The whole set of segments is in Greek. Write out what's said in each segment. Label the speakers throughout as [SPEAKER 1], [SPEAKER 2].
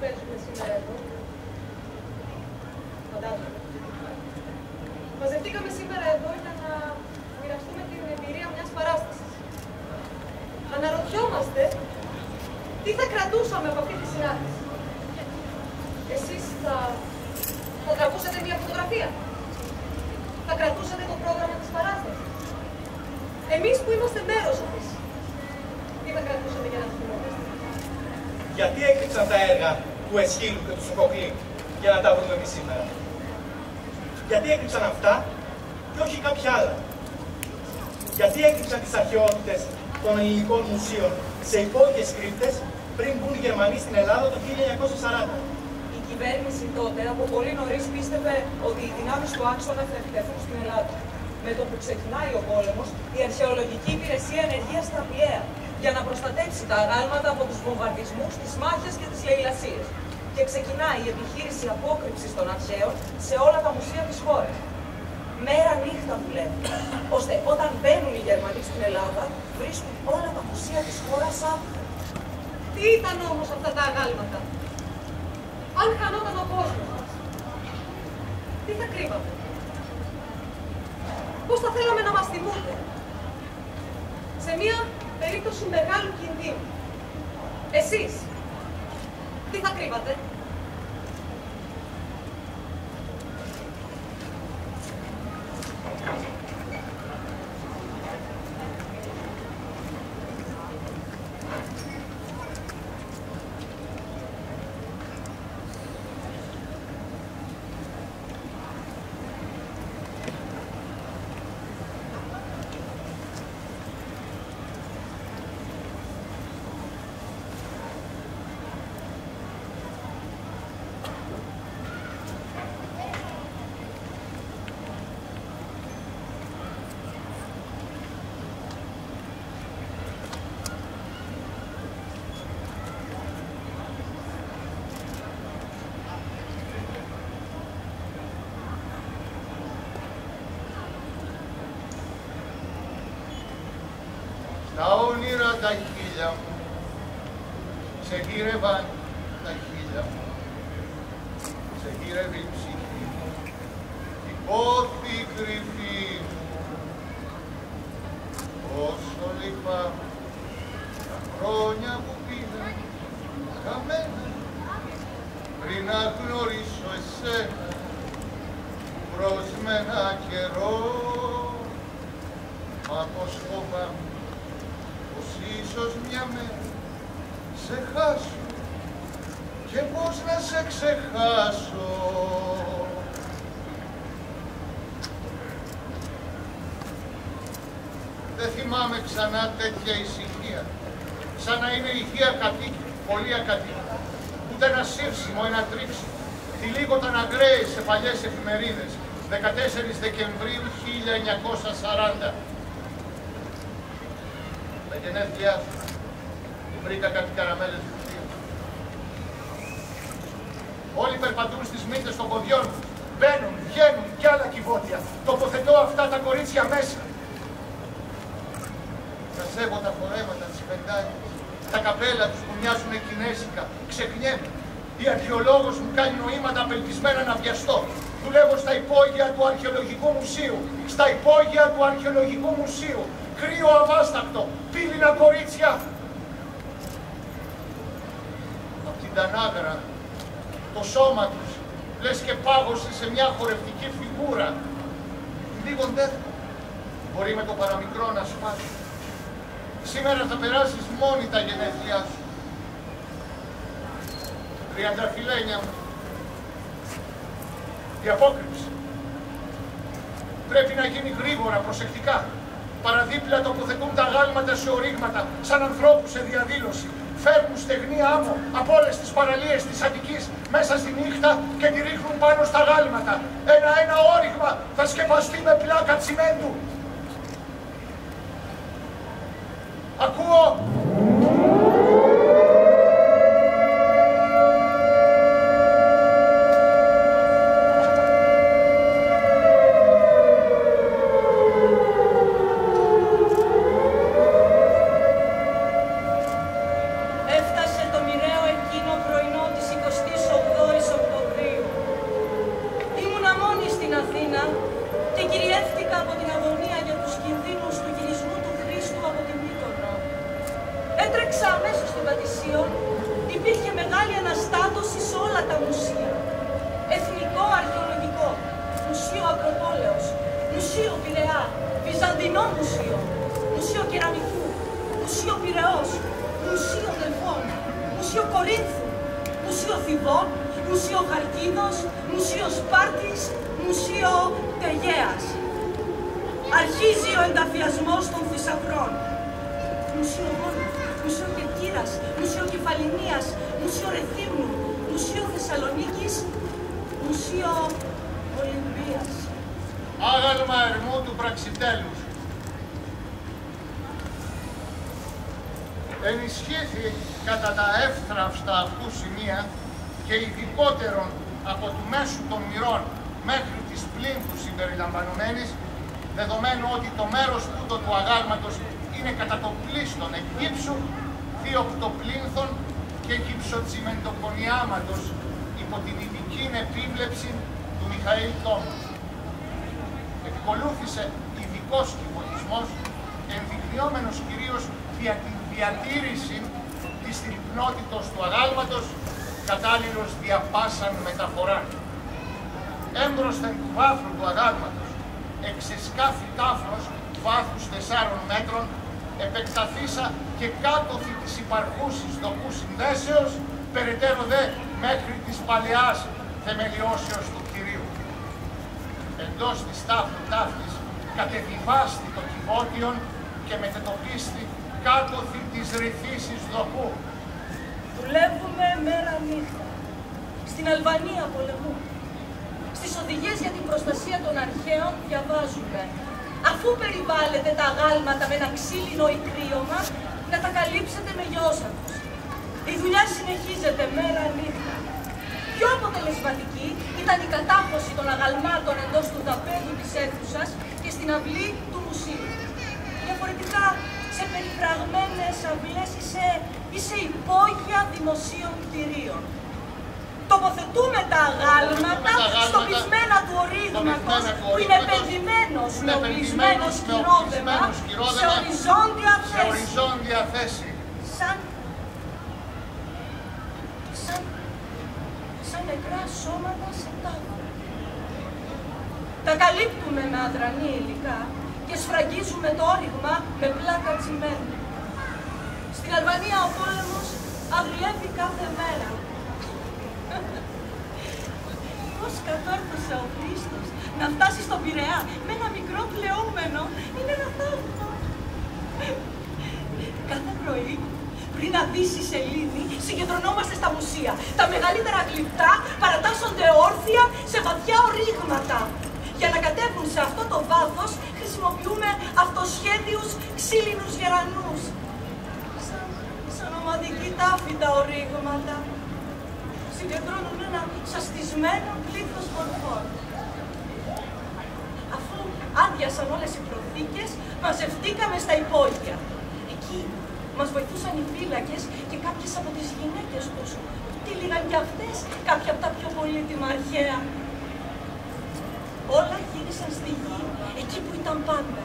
[SPEAKER 1] παίζουμε σήμερα εδώ. Φαντάζομαι. Μαζευτήκαμε σήμερα εδώ για να μοιραστούμε την εμπειρία μιας παράστασης. Αναρωτιόμαστε τι θα κρατούσαμε από αυτή τη συνάντηση. Εσείς θα τραβούσατε μια φωτογραφία. Θα κρατούσατε το πρόγραμμα της παράστασης. Εμείς που είμαστε μέρος αυτής, τι θα κρατούσαμε για να τις θυμόμαστε.
[SPEAKER 2] Γιατί έκρυψαν τα έργα του Εσχύλου και του Σοφοκλή για να τα βρούμε εμείς σήμερα. Γιατί έκρυψαν αυτά και όχι κάποια άλλα. Γιατί έκρυψαν τις αρχαιότητες των ελληνικών μουσείων σε υπόγειες κρύπτες πριν μπουν οι Γερμανοί στην Ελλάδα το 1940.
[SPEAKER 1] Η κυβέρνηση τότε από πολύ νωρίς πίστευε ότι οι δυνάμεις του άξονα θα επιτεθούν στην Ελλάδα. Με το που ξεκινάει ο πόλεμος, η αρχαιολογική υπηρεσία ενεργεία στα πιαία για να προστατεύσει τα αγάλματα από τους βομβαρδισμούς, τις μάχες και τις λαιλασίες. Και ξεκινάει η επιχείρηση απόκρυψης των αρχαίων σε όλα τα μουσεία της χώρας. Μέρα νύχτα δουλεύουν, ώστε όταν μπαίνουν οι Γερμανοί στην Ελλάδα, βρίσκουν όλα τα μουσεία της χώρας άπλα. Τι ήταν όμως αυτά τα αγάλματα? Αν χανόταν ο κόσμος μας, τι θα κρύβαμε? Πώς θα θέλαμε να μας θυμούνται? Σε μια περίπτωση μεγάλου κινδύνου, εσείς, τι θα κρύβατε?
[SPEAKER 3] Τα όνειρα τα χείλια μου, σε γύρευαν τα χείλια μου, σε γύρευε η ψυχή μου, η πόθη κρυφή μου. Όσο λυπάμαι τα χρόνια που πήγαν χαμένα, πριν να γνωρίσω εσένα, προς με ένα καιρό, μα πως φοβάμαι πως ίσως μια μέρα σε χάσω και πώς να σε ξεχάσω. Δεν θυμάμαι ξανά τέτοια ησυχία, σαν να είναι ηχεία κατοίκη, πολύ ακατοίκη, ούτε ένα σύρσιμο, ένα τρίψιμο. Τυλίγονταν αγραίοι σε παλιές εφημερίδες, 14 Δεκεμβρίου 1940. Τα γενέθλιά σου, βρήκα κάτι καραμέλες του θείου. Όλοι περπατούν στις μύτες των ποδιών τους, μπαίνουν, βγαίνουν κι άλλα κυβότια. Τοποθετώ αυτά τα κορίτσια μέσα. Τα σέβω τα φορέματα της πεντάλιας, τα καπέλα τους που μοιάζουν κινέζικα, ξεχνιέμαι. Η αρχαιολόγος μου κάνει νοήματα απελπισμένα να βιαστώ. Δουλεύω στα υπόγεια του Αρχαιολογικού Μουσείου. Στα υπόγεια του Αρχαιολογικού Μουσείου. Κρύο αβάστακτο, πύληνα κορίτσια. Απ' την τανάγρα, το σώμα τους, λες και πάγωσε σε μια χορευτική φιγούρα. Λίγον δεύτερο, μπορεί με το παραμικρό να σπάσει. Σήμερα θα περάσεις μόνη τα γενέθλιά σου. Τριανταφυλένια μου. Η απόκρυψη πρέπει να γίνει γρήγορα, προσεκτικά. Παραδίπλα τοποθετούν τα γάλματα σε ορίγματα, σαν ανθρώπους σε διαδήλωση. Φέρνουν στεγνή άμμο από όλες τις παραλίες της Αττικής μέσα στη νύχτα και τη ρίχνουν πάνω στα γάλματα. Ένα όριγμα θα σκεπαστεί με πλάκα τσιμέντου. Ακούω!
[SPEAKER 1] Έφτασε το μοιραίο εκείνο πρωινό της
[SPEAKER 4] Ακροπόλεως, Μουσείο Πειραιά, Βυζαντινό Μουσείο, Μουσείο Κεραμικού, Μουσείο Πειραιώς, Μουσείο Δελφών, Μουσείο Κορίνθου, Μουσείο Θηβών, Μουσείο Χαλκίδος, Μουσείο Σπάρτης, Μουσείο Τεγέας. Αρχίζει ο ενταφιασμός των θησαυρών. Μουσείο Μόνου, Μουσείο Κερκύρας, Μουσείο Κεφαληνίας, Μουσείο Ρεθύμνου, Μουσείο Θεσσαλονίκης, Μουσείο Ολυμπίας.
[SPEAKER 3] Άγαλμα Ερμού του Πραξιτέλους. Ενισχύθη κατά τα εύθραυστα αυτού σημεία και ειδικότερον από του μέσου των μοιρών μέχρι της πλήνθους συμπεριλαμβανομένης, δεδομένου ότι το μέρος τούτο του αγάλματος είναι κατά το πλήστον εκ γύψου, διοκτοπλήνθων και γυψοτσιμεντοκονιάματος υπό την ειδική επίβλεψη του Μιχαήλ Τόμου. Επικολούθησε ειδικός κυβωτισμός, ενδεικνυόμενος κυρίως δια την διατήρηση της θρυπνότητος του αγάλματος, κατάλληλος δια πάσαν μεταφορά. Έμπροσθεν του βάφρου του αγάλματος, εξεσκάφη τάφρος βάθους 4 μέτρων, επεκταθήσα και κάτωθη της υπαρχούσης δοκού συνδέσεως, περαιτέρω δε μέχρι της παλαιάς θεμελιώσεως του κτηρίου. Εντός της τάφρου τάφης κατεβιβάστη το κυβότιον και μετετοπίστη κάτωθη της ρηθίσης δοκού.
[SPEAKER 4] Δουλεύουμε μέρα νύχτα. Στην Αλβανία πολεμού. Στις οδηγίες για την προστασία των αρχαίων διαβάζουμε: αφού περιβάλλετε τα αγάλματα με ένα ξύλινο ικρίωμα, να τα καλύψετε με γεώσακους. Η δουλειά συνεχίζεται μέρα νύχτα. Πιο αποτελεσματική ήταν η κατάχωση των αγαλμάτων εντός του δαπέδου της αίθουσας και στην αυλή του μουσείου. Διαφορετικά, σε περιφραγμένες αυλές ή σε υπόγεια δημοσίων κτηρίων. Τοποθετούμε τα αγάλματα στο πυθμένα του ορίγματος που είναι επενδυμένο με οπλισμένο σκυρόδεμα σε οριζόντια θέση. Σαν νεκρά σώματα σε τάφο. Τα καλύπτουμε με αδρανή υλικά και σφραγίζουμε το όριγμα με πλάκα τσιμένου. Στην Αλβανία ο πόλεμος αγριεύει κάθε μέρα. Πώς κατόρθωσε ο Χρήστος να φτάσει στον Πειραιά με ένα μικρό πλεόμενο, είναι ένα θαύμα. Κάθε πρωί, πριν αδύσει η σελήνη, συγκεντρωνόμαστε στα μουσεία. Τα μεγαλύτερα γλυπτά παρατάσσονται όρθια σε βαθιά ορίγματα. Για να κατέβουν σε αυτό το βάθος, χρησιμοποιούμε αυτοσχέδιους ξύλινους γερανούς. Σαν ομαδική τάφη τα ορίγματα. Συγκεντρώνουν ένα σαστισμένο πλήθος μορφών. Αφού άδειασαν όλες οι προθήκες, μαζευτήκαμε στα υπόγεια. Εκεί μας βοηθούσαν οι φύλακες και κάποιες από τις γυναίκες τους. Τύλιγαν κι αυτές κάποια από τα πιο πολύτιμα αρχαία. Όλα γύρισαν στη γη, εκεί που ήταν πάντα.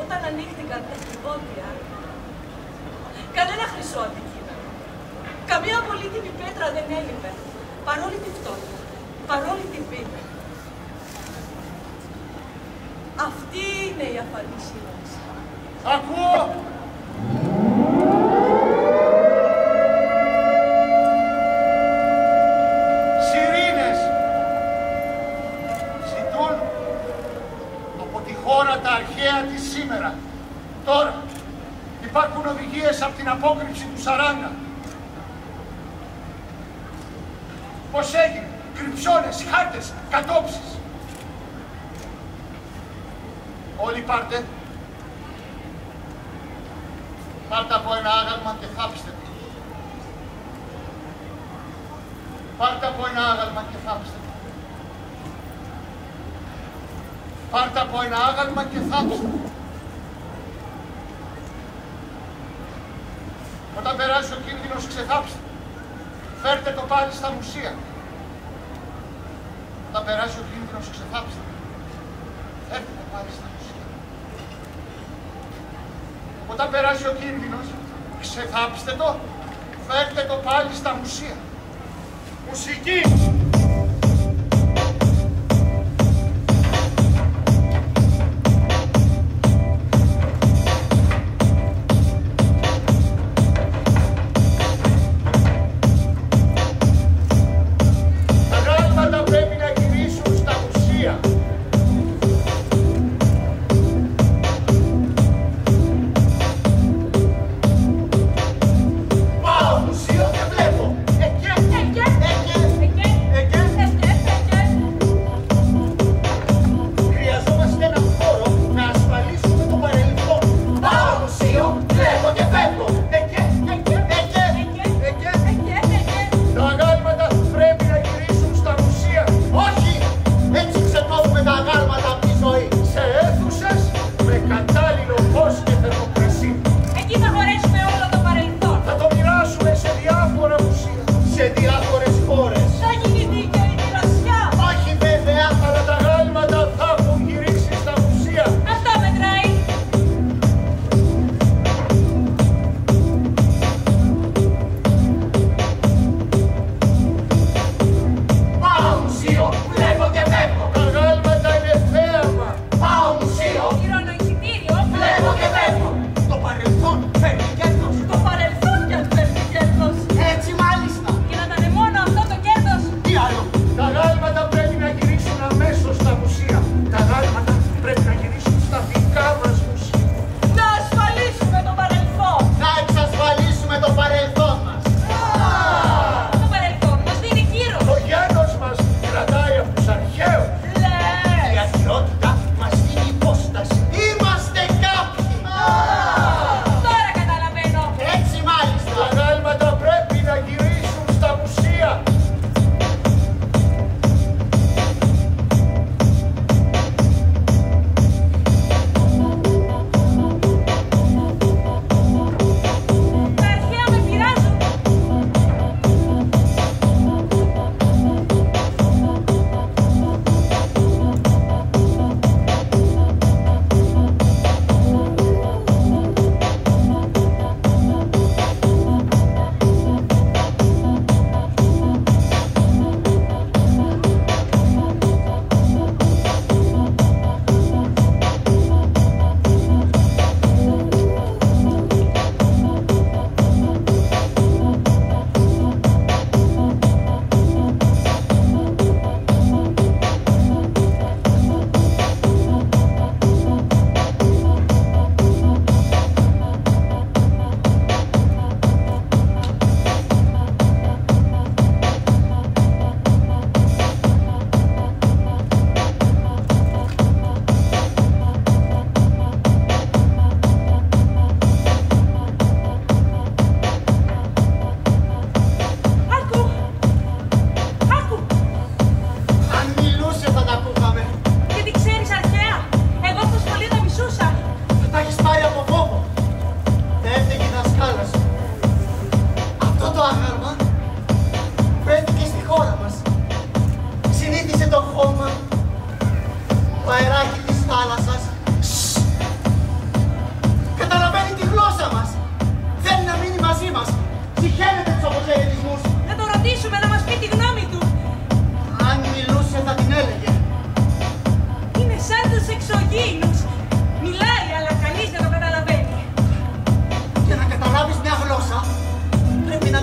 [SPEAKER 4] Όταν ανοίχτηκαν τα κυβότια, κανένα χρυσό αντικείμενο, καμία πολύτιμη πέτρα δεν έλειπε, παρόλη τη φτώχεια, παρόλη τη πείνα. Αυτή είναι η αφανή σύλληψη.
[SPEAKER 3] Ακούω! Σιρήνες ζητούν από τη χώρα τα αρχαία της σήμερα. Τώρα υπάρχουν οδηγίες από την απόκρυψη του 40. Πώς έγινε, κρυψώνες, χάρτες, κατόψεις. Όλοι πάρτε. Πάρτε από ένα άγαλμα και θάψτε το. Πάρτε από ένα άγαλμα και θάψτε το. Πάρτε από ένα άγαλμα και θάψτε το. Όταν περάσει ο κίνδυνος, ξεθάψτε. Φέρτε το πάλι στα μουσεία. Όταν περάσει ο κίνδυνος, ξεθάψτε. Φέρτε το πάλι στα μουσεία. Όταν περάσει ο κίνδυνος, ξεθάψτε το. Φέρτε το πάλι στα μουσεία. Μουσική!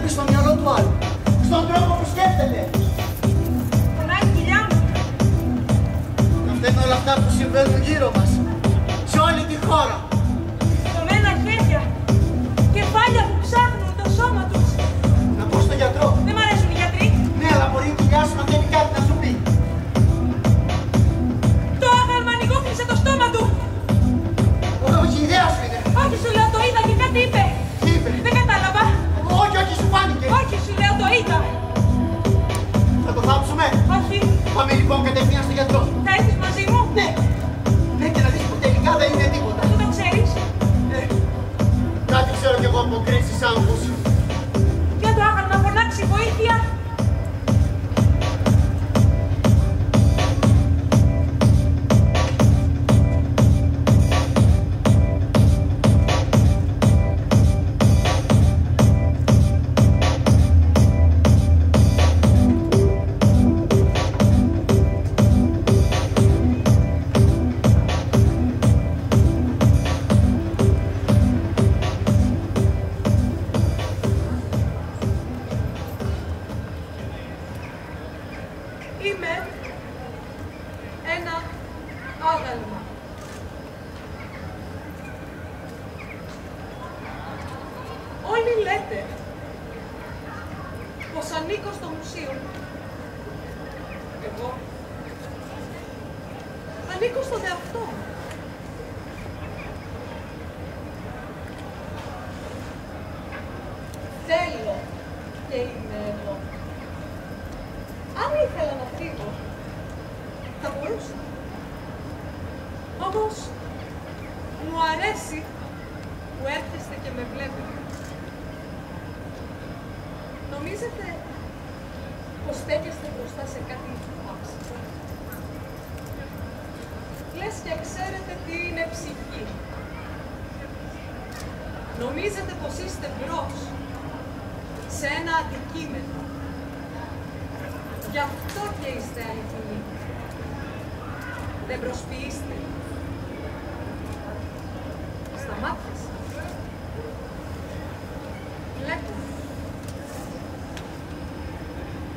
[SPEAKER 5] μπει στο μυαλό του άλλου, στον τρόπο που σκέφτεται.
[SPEAKER 4] Πονάει η κοιλιά μου.
[SPEAKER 5] Αυτά είναι όλα αυτά που συμβαίνουν γύρω μας, σε όλη τη χώρα.
[SPEAKER 4] Κομμένα χέρια, κεφάλια που ψάχνουν το σώμα τους.
[SPEAKER 5] Να πω στον γιατρό.
[SPEAKER 4] Δεν μ' αρέσουν οι γιατροί.
[SPEAKER 5] Ναι, αλλά μπορεί η δουλειά σου να θέλει κάτι να σου πει.
[SPEAKER 4] Το άγαλμα ανοιγόκλεισε το στόμα του.
[SPEAKER 5] Όχι, η ιδέα σου είναι.
[SPEAKER 4] Όχι, σου λέω, το είδα και κάτι είπε.
[SPEAKER 5] Τι είπε?
[SPEAKER 4] Δεν κατάλαβα.
[SPEAKER 5] Όχι, όχι, σου φάνηκε.
[SPEAKER 4] Όχι, σου λέω, το είδα.
[SPEAKER 5] Θα το θάψουμε.
[SPEAKER 4] Όχι.
[SPEAKER 5] Πάμε λοιπόν κατευθείαν στον γιατρό.
[SPEAKER 4] Θα έρθεις μαζί μου.
[SPEAKER 5] Ναι. Ναι, και να δεις που τελικά δεν είναι τίποτα.
[SPEAKER 4] Πού το ξέρεις?
[SPEAKER 5] Ναι. Κάτι ξέρω κι εγώ από κρίσεις άγχους.
[SPEAKER 4] Για το άγαλμα να φωνάξει βοήθεια. Είμαι ένα άγαλμα. Όλοι λέτε πως ανήκω στο μουσείο. Εγώ ανήκω στον εαυτό μου. Θέλω και είμαι εδώ. Αν ήθελα να φύγω, θα μπορούσα. Όμως, μου αρέσει που έρχεστε και με βλέπετε. Νομίζετε πως στέκεστε μπροστά σε κάτι άψογο? Λες και ξέρετε τι είναι ψυχή. Νομίζετε πως είστε μπρος σε ένα αντικείμενο. Γι' αυτό και είστε αληθινοί. Δεν προσποιείστε. Στα μάτια σας βλέπω.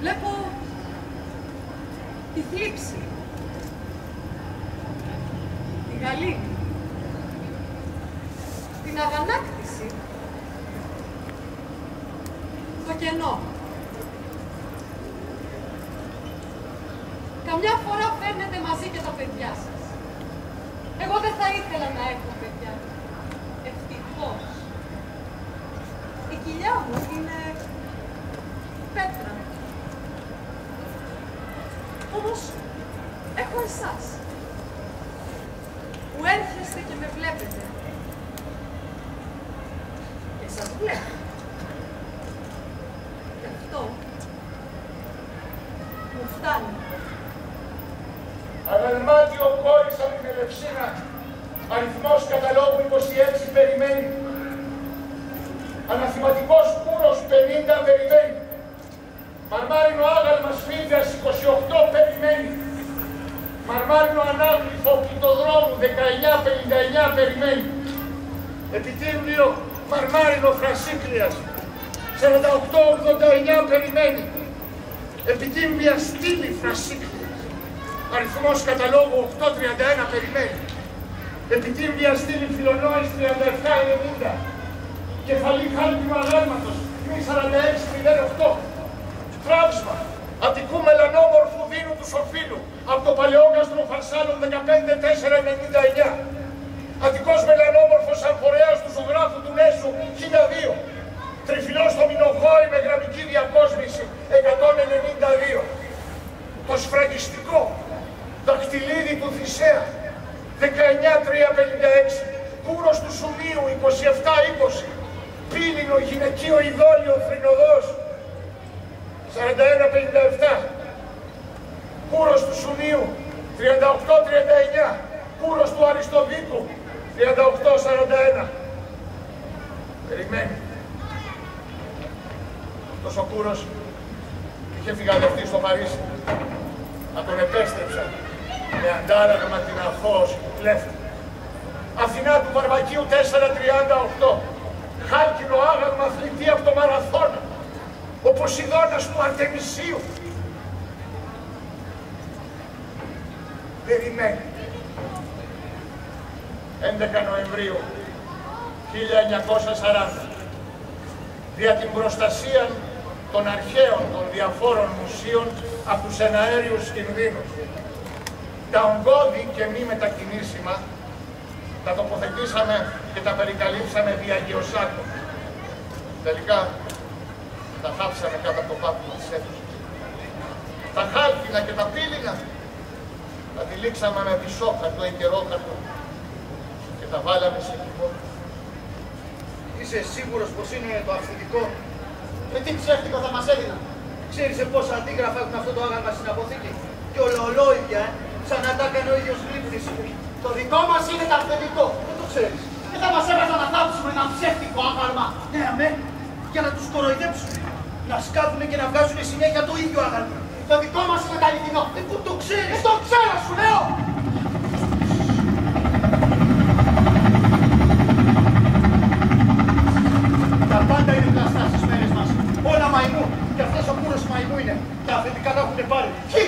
[SPEAKER 4] Βλέπω τη θλίψη, τη γαλήνη, την αγανάκτηση, το κενό. Καμιά φορά φέρνετε μαζί και τα παιδιά σας. Εγώ δεν θα ήθελα να έχω παιδιά. Ευτυχώς. Η κοιλιά μου είναι πέτρα. Όμως έχω εσάς που έρχεστε και με βλέπετε. Και σας βλέπω. Και αυτό μου φτάνει.
[SPEAKER 3] Αγαλμάτιο κόρης από την Ελευσίνα, αριθμός καταλόγου 26 περιμένει. Αναθηματικός κούρος 50 περιμένει. Μαρμάρινο άγαλμα σφίγγας 28 περιμένει. Μαρμάρινο ανάγλυφο κοιτοδρόμου 1959 περιμένει. Επιτύμλιο μαρμάρινο Φρασίκλειας 4889 περιμένει. Επιτύμλια στήλη Φρασίκλειας. Αριθμός καταλόγου 831 περιμένει. Επιτύμλια στήλη Φιλονόης 3790. Κεφαλή χάλκινου αγάλματος 4608. Τράβσμα Αττικού μελανόμορφου δίνου του Σοφίνου από το παλαιόκαστρο Φαρσάλων 15499. Αττικός μελανόμορφος αμφορέας του ζωγράφου του Νέσου 1002. Τριφυλός στο Μινοχώρι με γραμμική διακόσμηση 192. Το σφραγιστικό δαχτυλίδι του Θησέα 19356. Κούρος του Σουμίου 2720. Πύλινο γυναικείο ειδόλιο Θρηνοδός 4157. Κούρος του Σουμίου 3839. Κούρος του Αριστοβίκου 3841. Περιμένει. Αυτός ο κούρος είχε φυγαδευτεί στο Παρίσι. Να τον επέστρεψαν με αντάραγμα την αθώωση του κλέφτη. Αθηνά του Βαρβακίου 438. Χάλκινο άγαλμα αθλητή από το Μαραθώνα. Ποσειδώνας του Αρτεμισίου. Περιμένει. 11 Νοεμβρίου 1940. Δια την προστασία των αρχαίων των διαφόρων μουσείων από τους εναέριους κινδύνους. Τα ογκώδη και μη μετακινήσιμα τα τοποθετήσαμε και τα περικαλύψαμε δια γεωσάκων. Τελικά τα θάψαμε κάτω από το πάτωμα της αίθουσας. Τα χάλκινα και τα πύληνα τα τυλίξαμε με πισόκαρτο ή καιρόκαρτο και τα βάλαμε σε κυμό.
[SPEAKER 5] Είσαι σίγουρος πως είναι το αυθεντικό? Τι ψεύτικο θα μας έδιναν? Ξέρεις σε πόσα αντίγραφα έχουν αυτό το άγαλμα στην αποθήκη? Και ολολόιδια, σαν να τα έκανε ο ίδιος λήπτης. Το δικό μας είναι το αυθεντικό. Δεν το ξέρεις. Και θα μας έβαζαν να θάψουμε ένα ψεύτικο άγαλμα. Ναι, αμέ, για να τους κοροϊδέψουν. Να σκάβουν και να βγάζουν συνέχεια το ίδιο άγαλμα. Το δικό μας είναι το αληθινό. Πού το ξέρεις? Το ξέρω, σου λέω! Τα πάντα είναι πλαστά στις μέρες μας. Όλα μαϊμού. Και αυτός ο κούρος μαϊμού είναι. Τα αφεντικά τα έχουν πάρει. Ποιοι?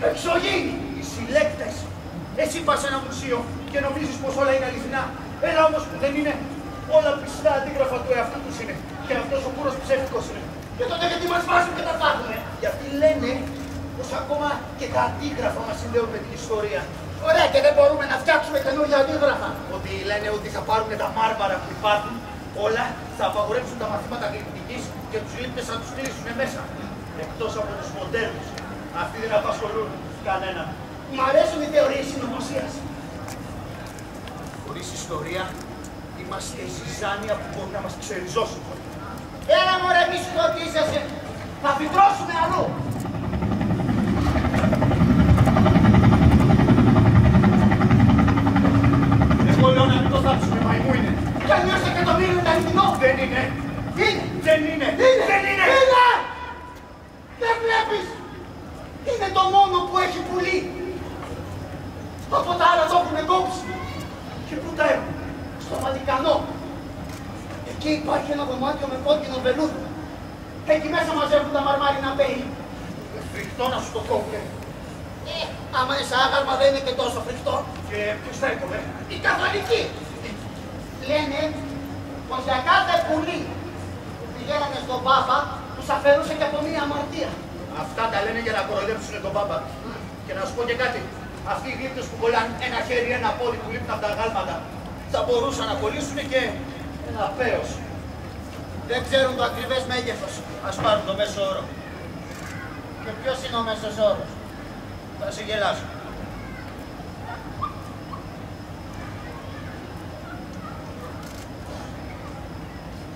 [SPEAKER 5] Εξωγήινοι. Οι συλλέκτες. Εσύ πας σε ένα μουσείο και νομίζεις πως όλα είναι αληθινά. Έλα όμως που δεν είναι. Όλα πιστά αντίγραφα του εαυτού τους είναι. Και αυτός ο κούρος ψεύτικος είναι. Και τότε γιατί μας βάζουν και τα φτιάχνουν? Γιατί λένε πως ακόμα και τα αντίγραφα μας συνδέουν με την ιστορία. Ωραία, και δεν μπορούμε να φτιάξουμε καινούργια αντίγραφα. Ότι λένε ότι θα πάρουν τα μάρμαρα που υπάρχουν όλα, θα απαγορεύσουν τα μαθήματα γλυπτικής και τους λήπτες θα τους κλείσουν μέσα. Εκτός από τους μοντέρνους. Αυτοί δεν απασχολούν κανέναν. Μ' αρέσουν οι θεωρίες συνωμοσίας. Χωρίς ιστορία, είμαστε η ζυζάνια που μπορεί να μας ξεριζώσουν. Έλα μωρέ, μη σου ότι είσαστε. Θα φυτρώσουμε αλλού. Εγώ λέω να μην το θάψουμε, μαϊμού είναι. Κι αλλιώς εκατομμύριο είναι αληθινό. Δεν είναι. Είναι. Δεν είναι. Είναι. Δεν είναι. Είναι. Δεν βλέπεις. Είναι το μόνο που έχει πουλί. Από τα άλλα το έχουν κόψει. Και πού τα έχουν? Στο Βατικανό. Εκεί υπάρχει ένα δωμάτιο με κόκκινο βελούδι. Εκεί μέσα μαζεύουν τα μαρμάρινα πέι. Φρικτό να σου το κόβουνε. Άμα είναι σαν άγαλμα δεν είναι και τόσο φρικτό. Και ποιος θα έκοβε? Οι καθολικοί. Λένε πως για κάθε πουλί που πηγαίνανε στον Πάπα τους αφαιρούσε και από μία αμαρτία. Αυτά τα λένε για να κοροϊδέψουν τον Πάπα. Και να σου πω και κάτι. Αυτοί οι γλύπτες που κολλάνε ένα χέρι, ένα πόδι που λείπουν από τα αγάλματα θα μπορούσαν να κολλήσουν και ένα πέος. Δεν ξέρουν το ακριβές μέγεθος. Ας πάρουν το μέσο όρο. Και ποιος είναι ο μέσος όρος? Θα σε γελάσω.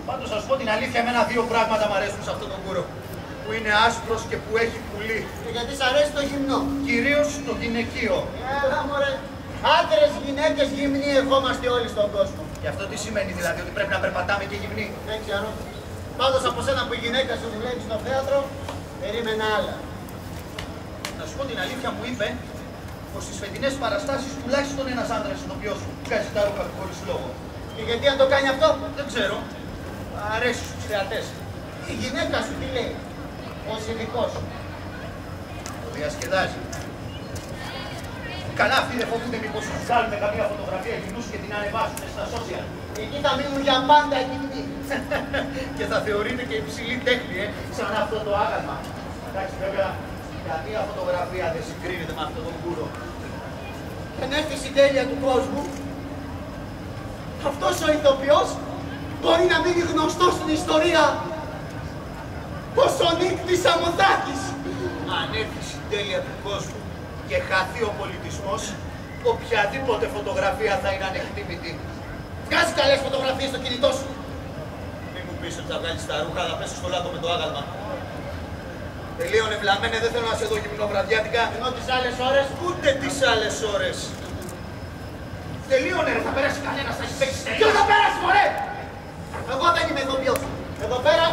[SPEAKER 5] Πάντως, θα σου πω την αλήθεια, εμένα δύο πράγματα μου αρέσουν σε αυτόν τον κούρο. Που είναι άσπρος και που έχει πουλί. Και γιατί σ' αρέσει το γυμνό? Κυρίως το γυναικείο. Έλα μωρέ. Άντρες, γυναίκες, γυμνοί ερχόμαστε όλοι στον κόσμο. Και αυτό τι σημαίνει δηλαδή, ότι πρέπει να περπατάμε και γυμνοί? Δεν ξέρω. Πάντως από σένα που η γυναίκα σου δουλεύει στο θέατρο, περίμενα άλλα. Να σου πω την αλήθεια, μου είπε πως στις φετινές παραστάσεις τουλάχιστον ένας άντρας ηθοποιός βγάζει τα ρούχα του χωρίς λόγο. Και γιατί αν το κάνει αυτό? Δεν ξέρω. Αρέσει στους θεατές. Η γυναίκα σου τι λέει? Ως ειδικός. Το διασκεδάζει. Καλά αυτοί δεν φοβούνται μήπως τους βγάλουν καμία φωτογραφία γυμνούς και την ανεβάσουν στα social. Εκεί θα μείνουν για πάντα γυμνοί. Και θα θεωρείται και υψηλή τέχνη, σαν αυτό το άγαλμα. Εντάξει βέβαια, καμία φωτογραφία δεν συγκρίνεται με αυτόν τον κούρο. Και να έρθει η συντέλεια του κόσμου, αυτός ο ηθοποιός μπορεί να μείνει γνωστός στην ιστορία πως ο Νίκτης Αμοθάκης. Αν έρθει η συντέλεια του κόσμου και χαθεί ο πολιτισμός, οποιαδήποτε φωτογραφία θα είναι ανεκτήμητη. Βγάζει καλές φωτογραφίες στο κινητό σου. Μην μου πεις ότι θα βγάλεις τα ρούχα, θα πέσω στο λάκκο με το άγαλμα. Τελείωνε βλαμμένε, δεν θέλω να σε δω γυμνοβραδιάτικα. Ενώ τις άλλες ώρες, ούτε τις άλλες ώρες. Τελείωνε ρε, θα περάσει κανένας, θα έχει παίξει τελείως. Ποιος θα περάσει μωρέ! Εγώ δεν είμαι ηθοποιός. Εδώ πέρα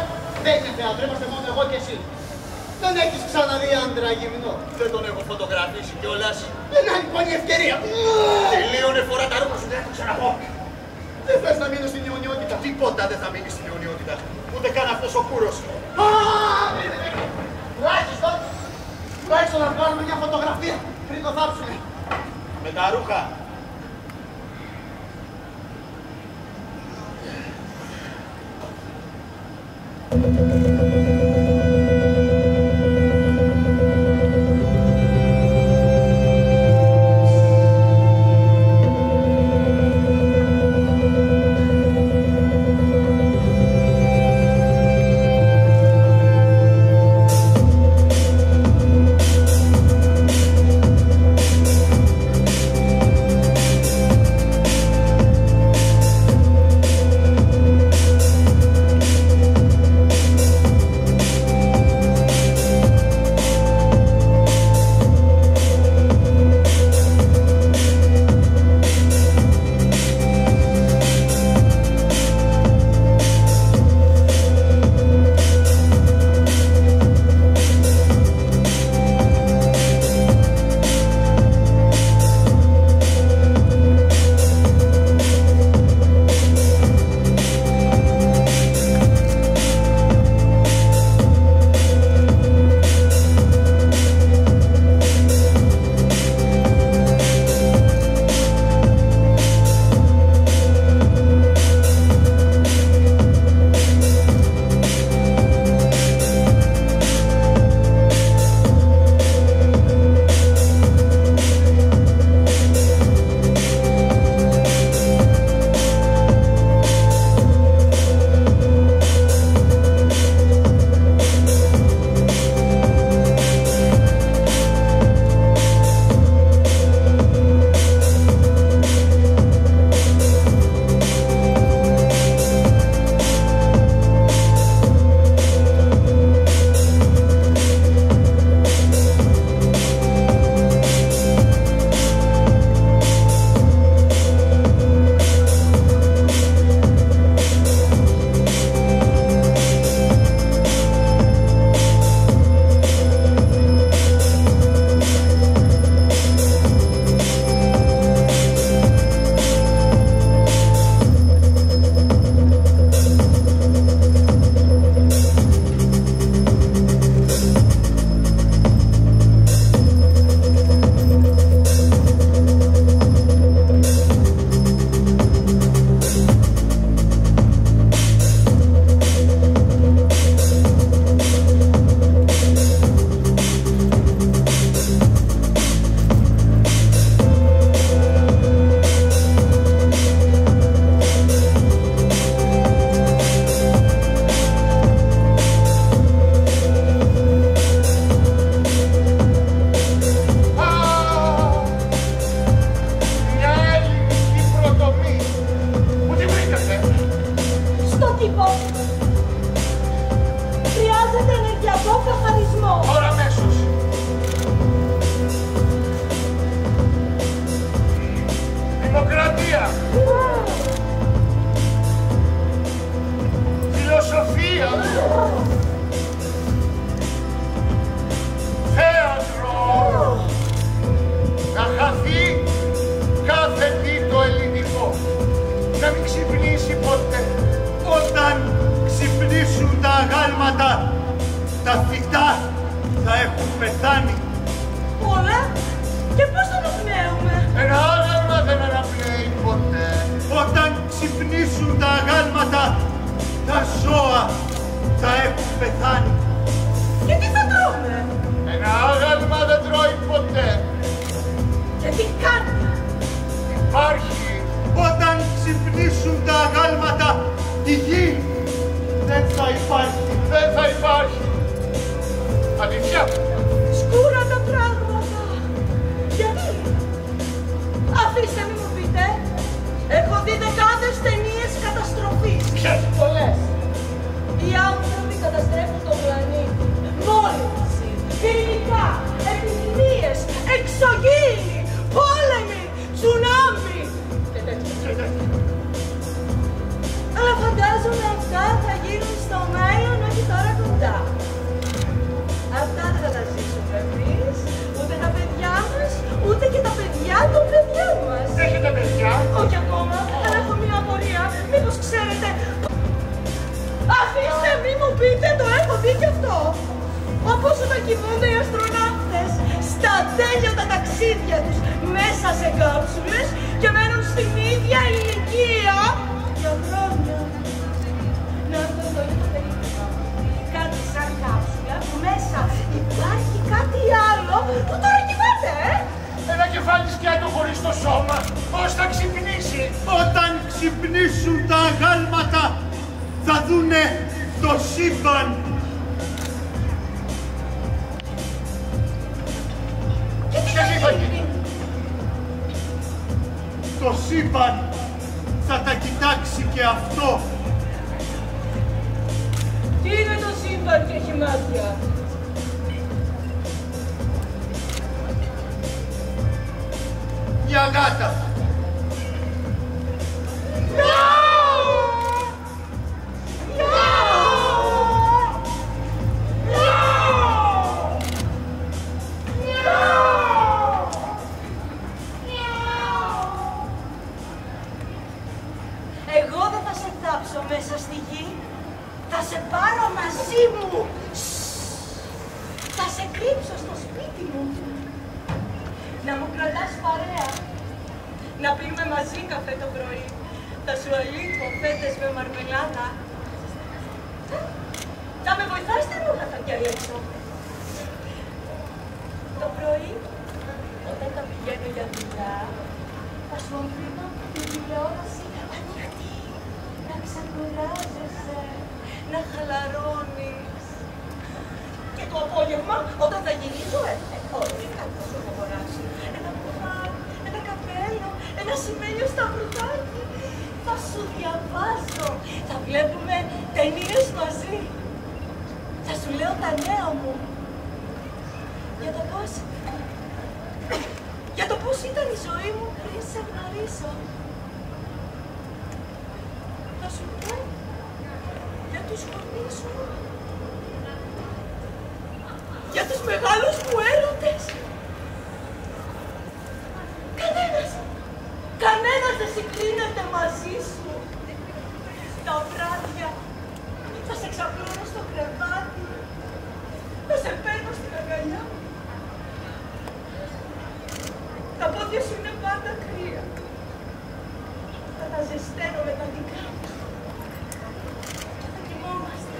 [SPEAKER 5] δεν είναι θέατρο, είμαστε μόνο εγώ και εσύ. Δεν έχεις ξαναδεί άντρα γυμνό. Δεν τον έχω φωτογραφίσει κιόλας. Δεν είναι λοιπόν η ευκαιρία. Τελείωνε, φορά τα ρούχα σου, δεν έχω ξαναπώ. Δεν θες να μείνω στην αιωνιότητα. Τίποτα δεν θα μείνει στην αιωνιότητα. Ούτε καν αυτός ο κούρος. Τουλάχιστον να βγάλουμε μια φωτογραφία πριν το θάψουμε.
[SPEAKER 2] Με τα ρούχα.
[SPEAKER 5] Τα φυτά θα έχουν πεθάνει.
[SPEAKER 4] Όλα. Και πώς θα αναπνέουμε?
[SPEAKER 3] Ένα άγαλμα δεν αναπνέει ποτέ.
[SPEAKER 5] Όταν ξυπνήσουν τα αγάλματα, τα ζώα θα έχουν πεθάνει.
[SPEAKER 4] Και τι θα τρώμε?
[SPEAKER 3] Ένα άγαλμα δεν τρώει ποτέ.
[SPEAKER 4] Και τι κάνει?
[SPEAKER 3] Υπάρχει.
[SPEAKER 5] Όταν ξυπνήσουν τα αγάλματα, η γη δεν θα υπάρχει.
[SPEAKER 3] Δεν θα υπάρχει. Αλήθεια.
[SPEAKER 4] Σκούρα τα πράγματα. Γιατί? Αφήστε μη μου πείτε. Έχω δει δεκάδες ταινίες καταστροφής.
[SPEAKER 3] Ποιες? Πολλές.
[SPEAKER 4] Οι άνθρωποι καταστρέφουν τον πλανήτη. Μόλυνση, πυρηνικά, επιδημίες, εξωγήινοι, πόλεμοι, τσουνάμι και τέτοια. Αλλά φαντάζομαι αυτά θα γίνουν στο μέλλον, όχι τώρα κοντά. Αυτά δεν θα τα ζήσουμε εμείς, ούτε τα παιδιά μας, ούτε και τα παιδιά των παιδιών μας.
[SPEAKER 3] Έχετε παιδιά?
[SPEAKER 4] Όχι ακόμα, αλλά έχω μια απορία. Μήπως ξέρετε... Αφήστε μη μου πείτε, το έχω δει κι αυτό. Όπως όταν κοιμούνται οι αστροναύτες. στα ατέλειωτα ταξίδια τους μέσα σε κάψουλες και μένουν στην ίδια ηλικία για χρόνια. Να αυτό εδώ είναι το περίπτωμα. Κάτι σαν κάψουλα που μέσα υπάρχει κάτι άλλο που τώρα κοιμάται,
[SPEAKER 3] Ένα κεφάλι σκιάτο χωρίς το σώμα, πώς θα ξυπνήσει?
[SPEAKER 5] Όταν ξυπνήσουν τα αγάλματα θα δούνε το σύμπαν.
[SPEAKER 4] Και τι θα γίνει?
[SPEAKER 5] Το σύμπαν θα τα κοιτάξει και αυτό.
[SPEAKER 4] Τι είναι το σύμπαν και έχει μάτια?
[SPEAKER 5] Μια γάτα.
[SPEAKER 4] Εγώ δεν θα σε θάψω μέσα στη γη. Θα σε πάρω μαζί μου. Θα σε κρύψω στο σπίτι μου. Να μου κρατάς παρέα. Να πίνουμε μαζί καφέ το πρωί. Θα σου αλείπω φέτες με μαρμελάδα. Θα με βοηθάς τη ρούχα θα διαλέξω. Το πρωί, όταν θα πηγαίνω για δουλειά, θα σου αφήνω την τηλεόραση ανοιχτή. Να ξεκουράζεσαι, να χαλαρώνεις. Και το απόγευμα, όταν θα γυρίσω, όχι, κάτι θα σου αγοράσει. Ένα μπουφάν, ένα καπέλο, ένα σημαίνιο σταυρουτάκι. Θα σου διαβάζω. Θα βλέπουμε ταινίες μαζί. Θα σου λέω τα νέα μου. Για το πώς ήταν η ζωή μου πριν σε γνωρίσω. Θα σου πω για τους γονείς μου. Για τους μεγάλους μου έρωτες. Κανένας δεν συγκρίνεται μαζί σου. Τα βράδια θα σε ξαπλώνω στο κρεβάτι. Θα σε παίρνω στην αγκαλιά μου. Τα πόδια σου είναι πάντα κρύα. Θα τα ζεσταίνω με τα δικά μου. Και θα κοιμόμαστε.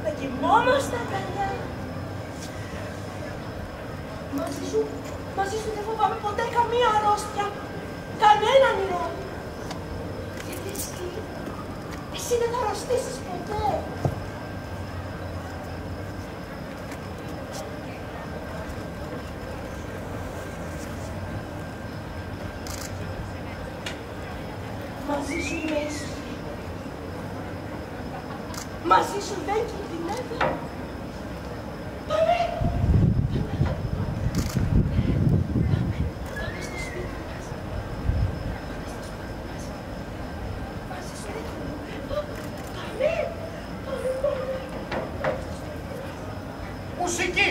[SPEAKER 4] Θα κοιμόμαστε αγκαλιά. Μαζί σου δεν φοβάμαι ποτέ καμία αρρώστια. Κανέναν ιό. Γιατί εσύ δεν θα αρρωστήσεις ποτέ. Μαζί σου είμαι ήσυχη. Μαζί σου δεν κινδυνεύω. Πάμε! Πάμε στο σπίτι μας. Μαζί σου δεν κινδυνεύω. Πάμε! Πάμε!
[SPEAKER 3] Μουσική!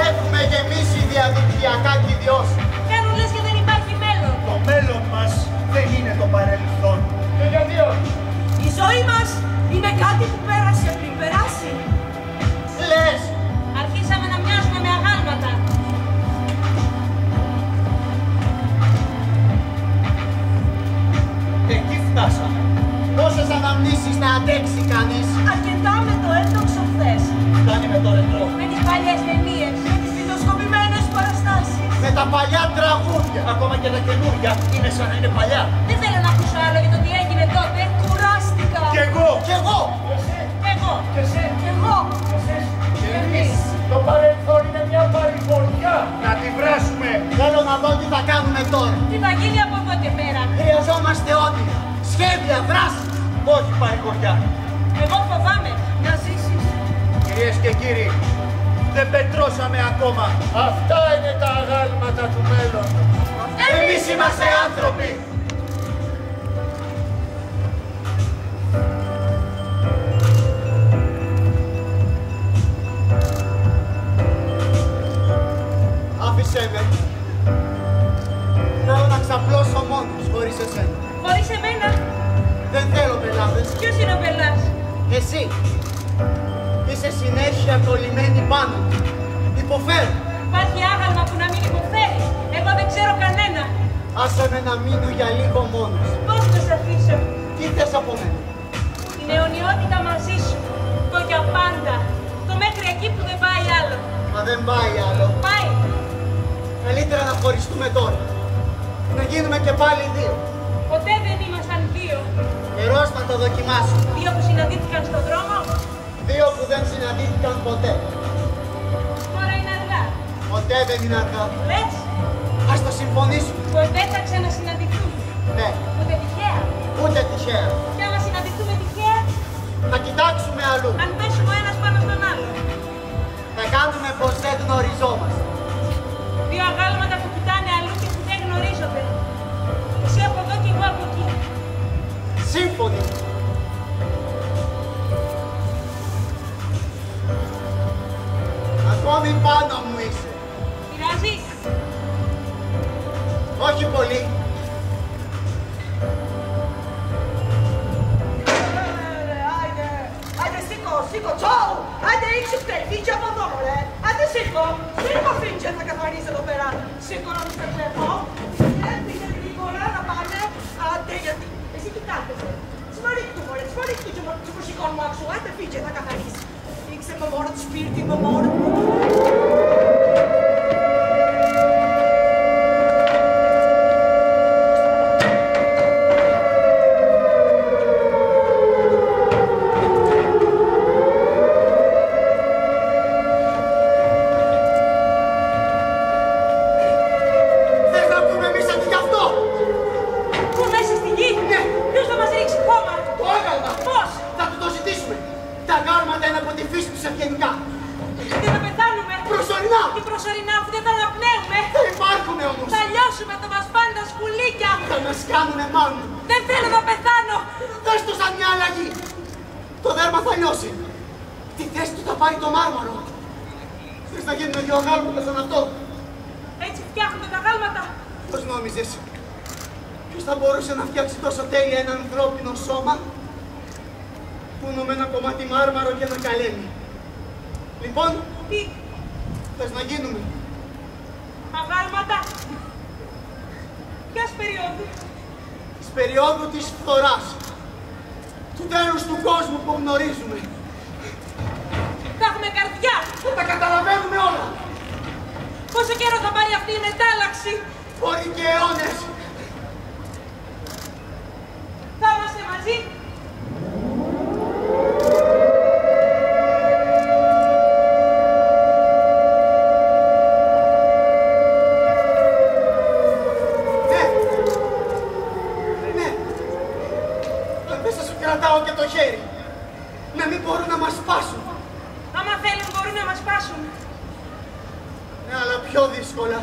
[SPEAKER 5] Έχουμε γεμίσει διαδικτυακά κυδιός.
[SPEAKER 4] Κάνουν λες και δεν υπάρχει μέλλον.
[SPEAKER 5] Το μέλλον μας δεν είναι το παρελθόν.
[SPEAKER 3] Και γιατί όχι?
[SPEAKER 4] Η ζωή μας είναι κάτι που πέρασε πριν περάσει.
[SPEAKER 5] Λες!
[SPEAKER 4] Αρχίσαμε να μοιάζουμε με αγάλματα.
[SPEAKER 5] Εκεί φτάσαμε. Πόσες αναμνήσεις να αντέξει κανείς.
[SPEAKER 4] Αρκετά με το έντοξο χθες.
[SPEAKER 5] Φτάνει με το ρετρό.
[SPEAKER 4] Με τις παλιές ταινίες. Με τις βιντεοσκοπημένες παραστάσεις.
[SPEAKER 5] Με τα παλιά τραγούδια. Ακόμα και τα καινούργια είναι σαν να είναι παλιά.
[SPEAKER 4] Δεν θέλω να ακούσω άλλο για το τι έγινε τότε. Κουράστηκα.
[SPEAKER 5] Κι εγώ! Κι εγώ!
[SPEAKER 4] Κι εγώ.
[SPEAKER 3] Και εσύ!
[SPEAKER 4] Κι εγώ.
[SPEAKER 3] Και εμείς! Το παρελθόν είναι μια παρηγοριά!
[SPEAKER 5] Να τη βράσουμε! Θέλω να δω τι θα κάνουμε τώρα.
[SPEAKER 4] Τι θα γίνει από εδώ και πέρα.
[SPEAKER 5] Χρειαζόμαστε όνειρα. σχέδια, δράσεις. Όχι πάει χωριά.
[SPEAKER 4] Εγώ φοβάμαι να ζήσεις.
[SPEAKER 5] Κυρίες και κύριοι, δεν πετρώσαμε ακόμα.
[SPEAKER 3] Αυτά είναι τα αγάλματα του μέλλοντος.
[SPEAKER 5] Εμείς είμαστε άνθρωποι. Άφησέ με. Θέλω να ξαπλώσω μόνος, χωρίς εσένα.
[SPEAKER 4] Χωρίς εμένα.
[SPEAKER 5] Δεν θέλω πελάτες.
[SPEAKER 4] Ποιος είναι ο πελάς?
[SPEAKER 5] Εσύ. Είσαι συνέχεια κολλημένη πάνω. Υποφέρω.
[SPEAKER 4] Υπάρχει άγαλμα που να μην υποφέρει. Εγώ δεν ξέρω κανένα.
[SPEAKER 5] Άσε με να μείνω για λίγο μόνος.
[SPEAKER 4] Πώς θα σε αφήσω?
[SPEAKER 5] Τι θες από μένα?
[SPEAKER 4] Την αιωνιότητα μαζί σου. Το για πάντα. Το μέχρι εκεί που δεν πάει άλλο.
[SPEAKER 5] Μα δεν πάει άλλο.
[SPEAKER 4] Πάει.
[SPEAKER 5] Καλύτερα να χωριστούμε τώρα. Να γίνουμε και πάλι δύο.
[SPEAKER 4] Ποτέ δεν ήμασταν δύο.
[SPEAKER 5] Καιρός να το δοκιμάσουμε.
[SPEAKER 4] Δύο που συναντήθηκαν στον δρόμο.
[SPEAKER 5] Δύο που δεν συναντήθηκαν ποτέ.
[SPEAKER 4] Τώρα είναι αργά.
[SPEAKER 5] Ποτέ δεν είναι αργά.
[SPEAKER 4] Λες,
[SPEAKER 5] Ας το συμφωνήσουμε.
[SPEAKER 4] πως δεν θα ξανασυναντηθούμε.
[SPEAKER 5] Ναι,
[SPEAKER 4] Ούτε τυχαία.
[SPEAKER 5] ούτε τυχαία.
[SPEAKER 4] Κι άμα συναντηθούμε τυχαία,
[SPEAKER 5] Θα κοιτάξουμε αλλού.
[SPEAKER 4] αν πέσουμε ο ένας πάνω στον άλλο.
[SPEAKER 5] Θα κάνουμε πως δεν γνωριζόμαστε.
[SPEAKER 4] Δύο αγάλματα που κοιτάνε αλλού και που δεν γνωρίζονται. Εσύ από εδώ και εγώ από εκεί.
[SPEAKER 5] Σύμφωνοι. Ακόμη πάνω μου είσαι.
[SPEAKER 4] Πειράζει.
[SPEAKER 5] Όχι πολύ.
[SPEAKER 6] Άντε σήκω, τσάου! Άντε ρίξε φύγε από εδώ, μωρέ! Άντε σήκω φύγε, θα καθαρίσει εδώ πέρα. Σήκω να μην σε βλέπω. Πήγε γρήγορα να πάνε. Άντε γιατί, εσύ τι κάθεσαι. Σμαρίκτου, μωρέ, σμαρίκτου και του μουσικών μου άξου. Άντε φύγε, θα καθαρίσει. Ρίξε με μόνο του σπίτι, με μόνο του.
[SPEAKER 5] Να φτιάξει τόσο τέλεια ένα ανθρώπινο σώμα μόνο με ένα κομμάτι μάρμαρο και ένα καλέμι. Λοιπόν,
[SPEAKER 4] τι
[SPEAKER 5] θες να γίνουμε?
[SPEAKER 4] Αγάλματα. Ποιας περίοδου?
[SPEAKER 5] Της περίοδου της φθοράς. Του τέλους του κόσμου που γνωρίζουμε.
[SPEAKER 4] Θα έχουμε καρδιά.
[SPEAKER 5] Θα τα καταλαβαίνουμε όλα.
[SPEAKER 4] Πόσο καιρό θα πάρει αυτή η μετάλλαξη?
[SPEAKER 5] Μπορεί και αιώνες.
[SPEAKER 4] Θα είμαστε μαζί.
[SPEAKER 5] Ναι. Αν δεν σας κρατάω και το χέρι. Να μην μπορούν να μας σπάσουν.
[SPEAKER 4] Άμα θέλουν μπορούν να μας σπάσουν.
[SPEAKER 5] Ναι, αλλά πιο δύσκολα.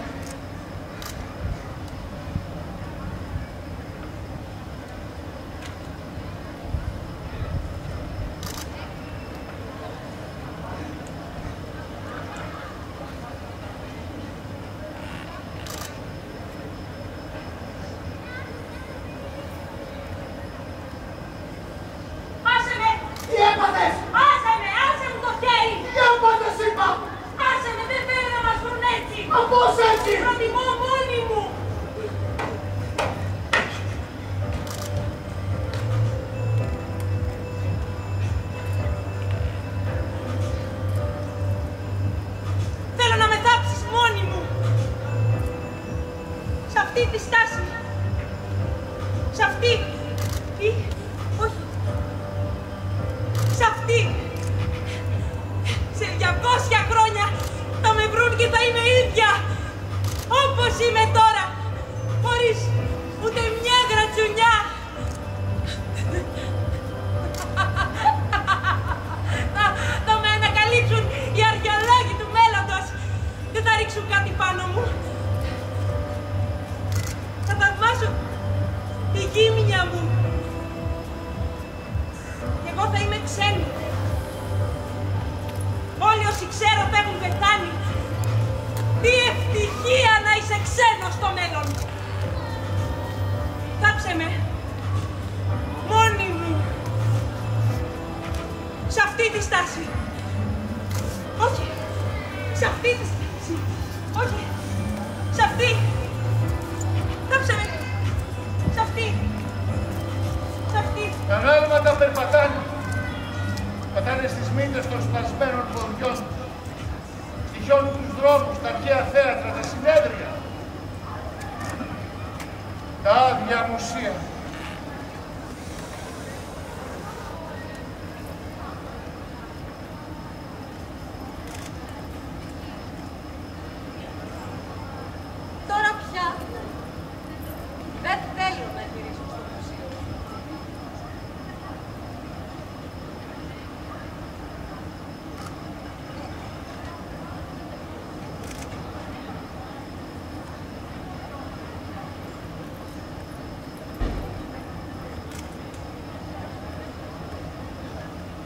[SPEAKER 4] γύμνια μου. Και εγώ θα είμαι ξένη. Όλοι όσοι ξέρω θα έχουν πεθάνει. Τι ευτυχία να είσαι ξένος στο μέλλον. Θάψε με. Μόνη μου. Σε αυτή τη στάση. Όχι. Σε αυτή τη στάση. Όχι. Σε αυτή. Θάψε με. Σε αυτή. Σε αυτή.
[SPEAKER 3] Τα γάλματα περπατάνε. Πατάνε στις μύτες των σπασμένων ποδιών. Τυχιώνουν τους δρόμους, τα αρχαία θέατρα, τα συνέδρια. Τα άδεια μουσεία.
[SPEAKER 4] Τώρα πια δεν θέλω να γυρίσω στο μουσείο.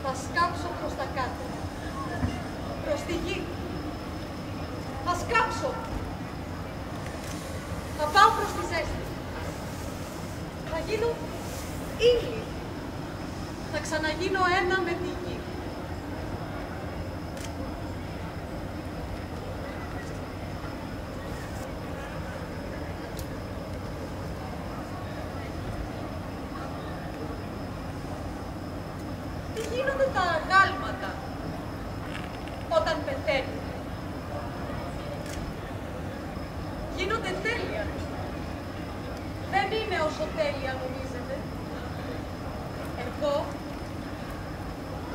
[SPEAKER 4] Θα σκάψω προς τα κάτω, προς τη γη. Θα σκάψω. Θα πάω προς τη ζέστη. Θα γίνω ύλη. Θα ξαναγίνω ένα με τη γη. Τι γίνονται τα αγάλματα όταν πεθαίνουν? Γίνονται τέλεια. Δεν είναι όσο τέλεια νομίζετε. Εγώ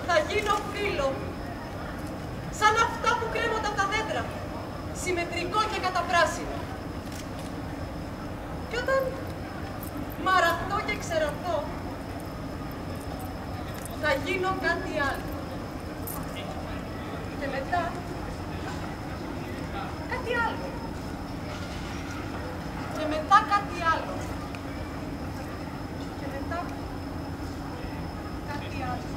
[SPEAKER 4] θα γίνω φύλλο. Σαν αυτά που κρέμονται από τα δέντρα. Συμμετρικό και καταπράσινο. Και όταν μαραθώ και ξεραθώ, θα γίνω κάτι άλλο. Και μετά, κάτι άλλο. Και μετά κάτι άλλο. Και μετά κάτι άλλο.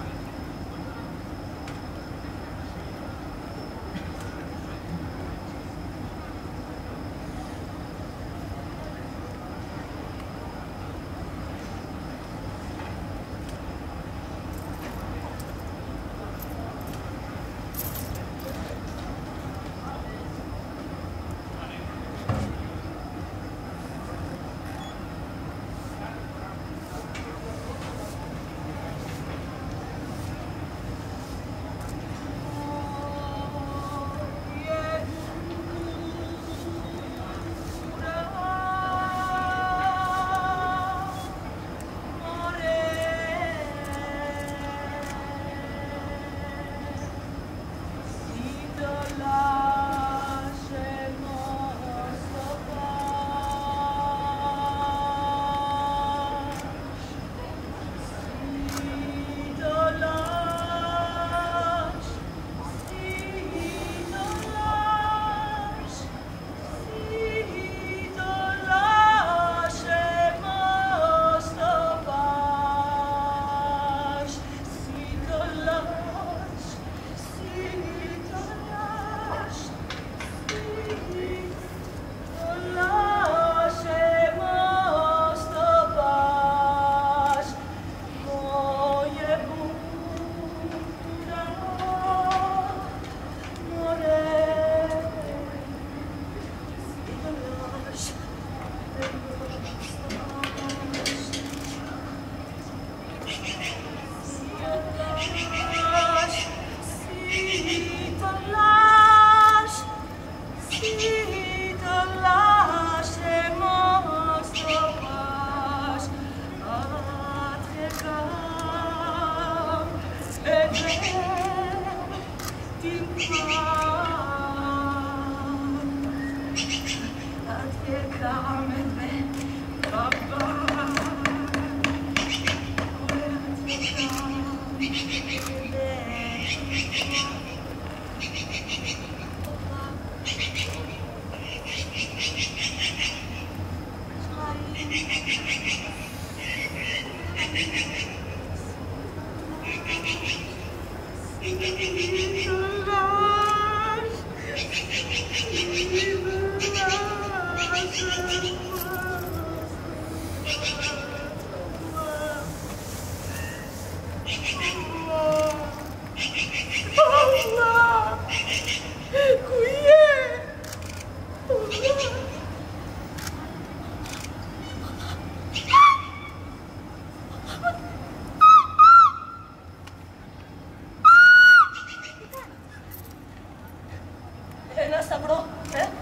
[SPEAKER 6] Ένα σταυρό,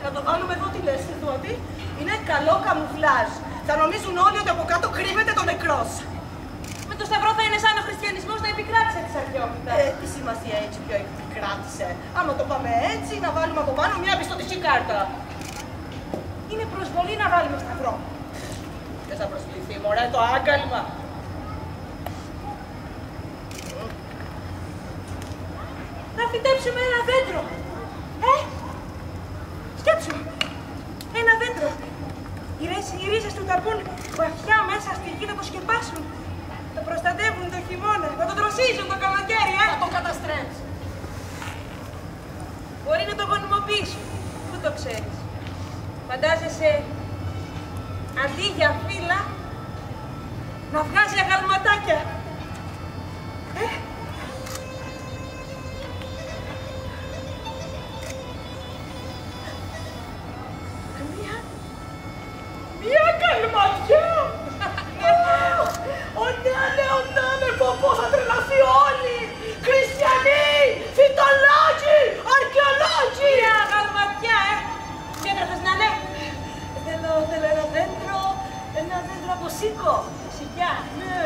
[SPEAKER 6] να το βάλουμε εδώ, τι λες, ότι είναι καλό καμουφλάζ. Θα νομίζουν όλοι ότι από κάτω κρύβεται το νεκρός.
[SPEAKER 4] Με το σταυρό θα είναι σαν ο χριστιανισμός να επικράτησε της αρχαιότητας.
[SPEAKER 6] Τι σημασία έτσι πιο επικράτησε. Άμα το πάμε έτσι, να βάλουμε από πάνω μια πιστωτική κάρτα. Είναι προσβολή να βάλουμε σταυρό. Δεν θα προσβληθεί, μωρέ, το άγκαλμα.
[SPEAKER 4] Να φυτέψουμε ένα δέντρο. Σκέψου. Ένα δέντρο. Οι ρίζες του θα μπουν βαθιά μέσα στη γη, θα το σκεπάσουν. Θα προστατεύουν το χειμώνα, θα το δροσίζουν το καλοκαίρι,
[SPEAKER 6] Θα το καταστρέψει.
[SPEAKER 4] Μπορεί να το γονιμοποιήσουν. Πού το ξέρεις. Φαντάζεσαι, αντί για φύλλα, να βγάζει αγαλματάκια.
[SPEAKER 6] Μια καλματιά! Ναι, πω, θα τρελαθεί όλοι! Χριστιανοί, φυτολόγοι, αρχαιολόγοι!
[SPEAKER 4] Μια αγαλματιά, Τι έγραφες να είναι.
[SPEAKER 6] Θέλω ένα δέντρο από σίκο.
[SPEAKER 4] Σικιά, ναι.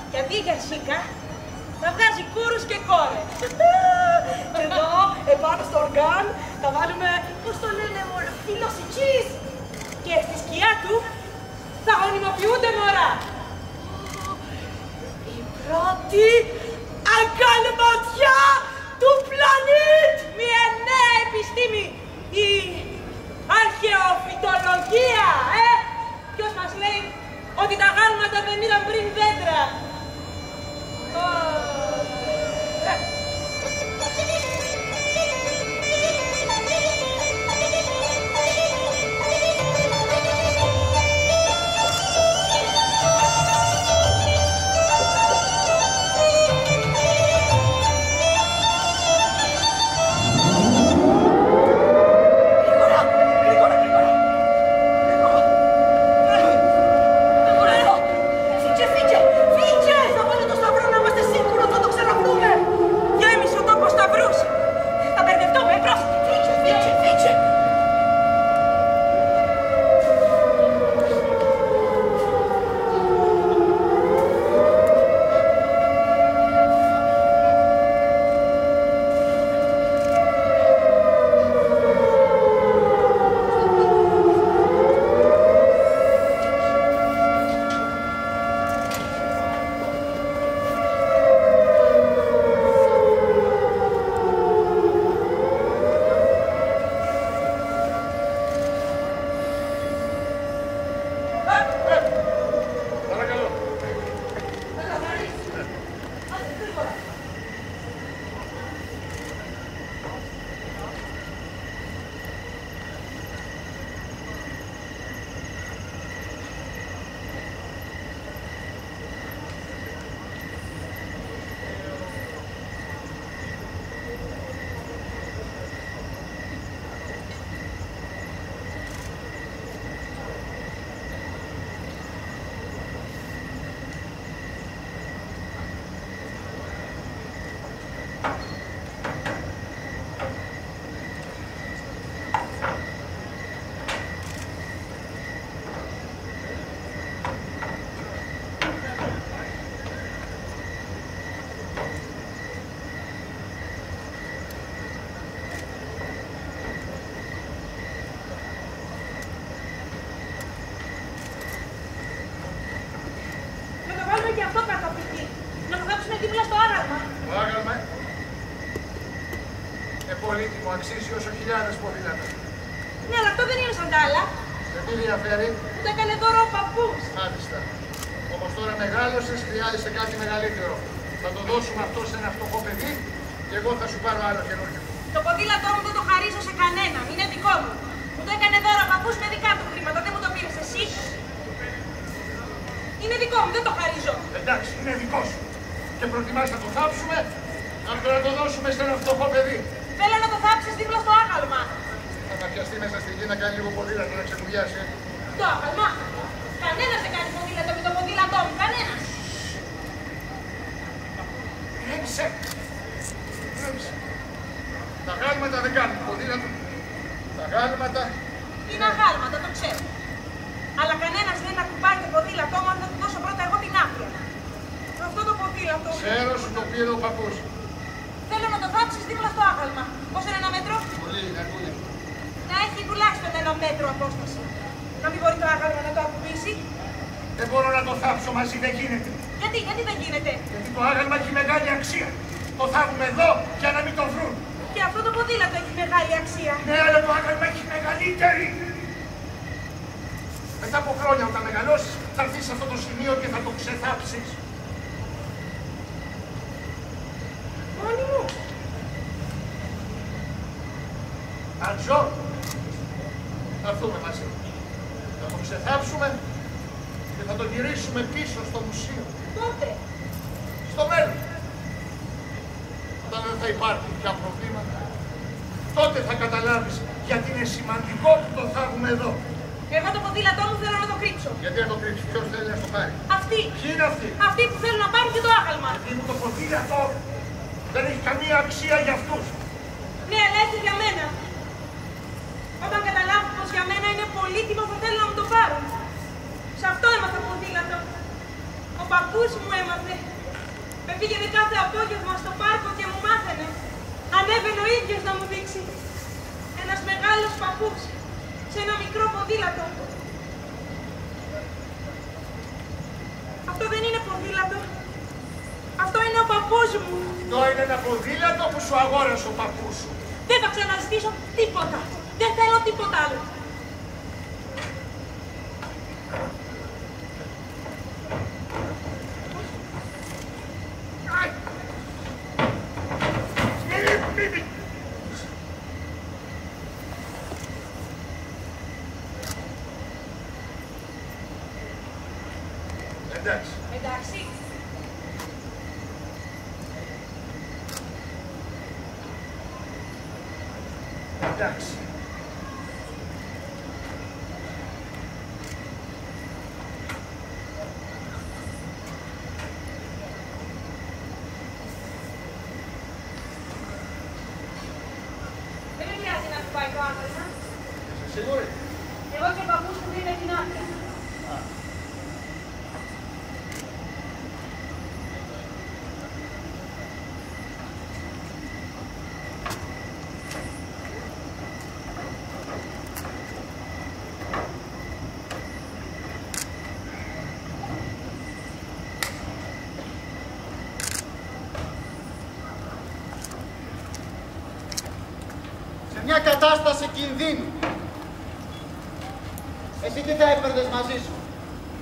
[SPEAKER 4] Και αντί για σίκα, θα βγάζει κούρους και κόρες.
[SPEAKER 6] Εδώ, επάνω στο οργάν, θα βάλουμε, πώς το λένε, φύλλο σικής.
[SPEAKER 4] Και στη σκιά του θα γονιμοποιούνται μωρά.
[SPEAKER 6] Η πρώτη αγκαλματιά του πλανήτη.
[SPEAKER 4] Μια νέα επιστήμη, η αρχαιοφυτολογία, Ποιος μας λέει ότι τα γάλματα δεν είδαν πριν δέντρα. Και αυτό κάτω από εκεί. Να το θάψουμε δίπλα στο άγαλμα.
[SPEAKER 3] Το άγαλμα πολύτιμο, αξίζει όσο χιλιάδες ποδήλατα.
[SPEAKER 4] Ναι, αλλά αυτό δεν είναι σαν τα άλλα.
[SPEAKER 3] Δεν τι διαφέρει.
[SPEAKER 4] Του το έκανε δώρο ο παππούς.
[SPEAKER 3] Μάλιστα. Ο Ως τώρα μεγάλωσες, χρειάζεσαι κάτι μεγαλύτερο. Θα το δώσουμε αυτό σε ένα φτωχό παιδί και εγώ θα σου πάρω άλλο καινούργιο.
[SPEAKER 4] Το ποδήλατό μου δεν το χαρίζω σε κανέναν. Είναι δικό μου. Μου το έκανε δώρο ο παππούς με δικά του χρήματα. Δεν μου το πήρες εσύ. Είναι δικό μου, δεν το χαρίζω.
[SPEAKER 3] Εντάξει, είναι δικό σου. Και προτιμάς να το θάψουμε, από το να το δώσουμε σε ένα φτωχό παιδί.
[SPEAKER 4] Θέλω να το θάψεις δίπλα στο άγαλμα.
[SPEAKER 3] Θα να πιαστεί μέσα στη γη να κάνει λίγο ποδήλατο να ξεκουδιάσει.
[SPEAKER 4] Το άγαλμα. Κανένας δεν κάνει ποδήλατο με το ποδήλατό μου. Κανένας.
[SPEAKER 3] Έμψε. Έμψε. Τα γάλματα δεν κάνουν ποδήλατο. Τα γάλματα...
[SPEAKER 4] Είναι αγάλματα, το ξέρω. Αλλά κανένας δεν ακουμπάει το ποδήλατό μου αν δεν του δώσω πρώτα εγώ την άδεια. Αυτό το ποδήλατο.
[SPEAKER 3] Ξέρω, σου το πήρε ο παππούς.
[SPEAKER 4] Θέλω να το θάψεις δίπλα στο άγαλμα. Πόσο είναι 1 μέτρο?
[SPEAKER 3] Πολύ, αρκούδι.
[SPEAKER 4] Να έχει τουλάχιστον 1 μέτρο απόσταση. Να μην μπορεί το άγαλμα να το ακουμπήσει.
[SPEAKER 3] Δεν μπορώ να το θάψω μαζί, δεν γίνεται.
[SPEAKER 4] Γιατί δεν γίνεται.
[SPEAKER 3] Γιατί το άγαλμα έχει μεγάλη αξία. Το θάβουμε εδώ για να μην το βρουν.
[SPEAKER 4] Και αυτό το ποδήλατο έχει μεγάλη αξία.
[SPEAKER 3] Ναι, αλλά το άγαλμα έχει μεγαλύτερη. Μετά από χρόνια όταν μεγαλώσεις θα έρθεις σε αυτό το σημείο και θα το ξεθάψεις.
[SPEAKER 4] Μόνη μου.
[SPEAKER 3] Αντζό, θα έρθουμε μαζί. Θα το ξεθάψουμε και θα το γυρίσουμε πίσω στο μουσείο.
[SPEAKER 4] Πότε?
[SPEAKER 3] Στο μέλλον. Όταν δεν θα υπάρχουν πια προβλήματα, τότε θα καταλάβεις γιατί είναι σημαντικό που το θάβουμε εδώ.
[SPEAKER 4] Εγώ το ποδήλατό μου θέλω να το κρύψω.
[SPEAKER 3] Γιατί να το κρύψεις, ποιος θέλει να το πάρει.
[SPEAKER 4] Αυτοί.
[SPEAKER 3] Ποιοι είναι αυτοί.
[SPEAKER 4] Αυτοί που θέλουν να πάρουν και το άγαλμα.
[SPEAKER 3] Γιατί μου το ποδήλατο δεν έχει καμία αξία για αυτούς.
[SPEAKER 4] Ναι, αλλά έχει για μένα. Όταν καταλάβουν πως για μένα είναι πολύτιμο θα θέλουν να μου το πάρουν. Σε αυτό έμαθα ποδήλατο. Ο παππούς μου έμαθε. Με πήγαινε κάθε απόγευμα στο πάρκο και μου μάθαινε. Ανέβαινε ο ίδιος να μου δείξει. Ένας μεγάλος παππούς σε ένα μικρό ποδήλατο. Αυτό δεν είναι ποδήλατο. Αυτό είναι ο παππούς μου.
[SPEAKER 3] Αυτό είναι ένα ποδήλατο που σου αγόρασε ο παππούς σου.
[SPEAKER 4] Δεν θα ξαναζητήσω τίποτα. Δεν θέλω τίποτα άλλο.
[SPEAKER 3] Εντάξει.
[SPEAKER 4] Εντάξει.
[SPEAKER 3] Εντάξει.
[SPEAKER 4] Δεν με νοιάζει να του πάει το άγαλμα.
[SPEAKER 3] Είσαι σίγουρη.
[SPEAKER 4] Εγώ και ο παππούς μου δίνει την άδεια.
[SPEAKER 5] Μια κατάσταση κινδύνου. Εσύ τι θα έπαιρνες μαζί σου?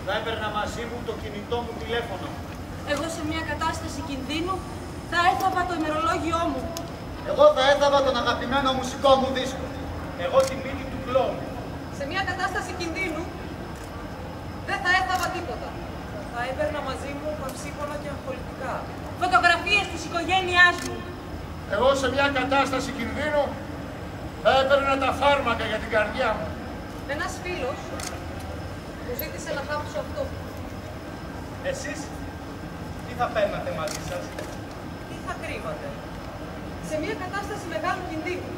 [SPEAKER 7] Θα έπαιρνα μαζί μου το κινητό μου τηλέφωνο.
[SPEAKER 4] Εγώ σε μια κατάσταση κινδύνου θα έθαβα το ημερολόγιό μου.
[SPEAKER 5] Εγώ θα έθαβα τον αγαπημένο μουσικό μου δίσκο.
[SPEAKER 7] Εγώ τη μύτη του κλόνου.
[SPEAKER 4] Σε μια κατάσταση κινδύνου δεν θα έθαβα τίποτα.
[SPEAKER 1] Θα έπαιρνα μαζί μου παυσίπονα και αγχολητικά.
[SPEAKER 4] Φωτογραφίες της οικογένειάς μου.
[SPEAKER 3] Εγώ σε μια κατάσταση κινδύνου θα έπαιρνα τα φάρμακα για την καρδιά μου.
[SPEAKER 4] Ένας φίλος μου ζήτησε να θάψω αυτό.
[SPEAKER 2] Εσείς τι θα παίρνατε μαζί σας?
[SPEAKER 1] Τι θα κρύβατε?
[SPEAKER 4] Σε μια κατάσταση μεγάλου κινδύνου.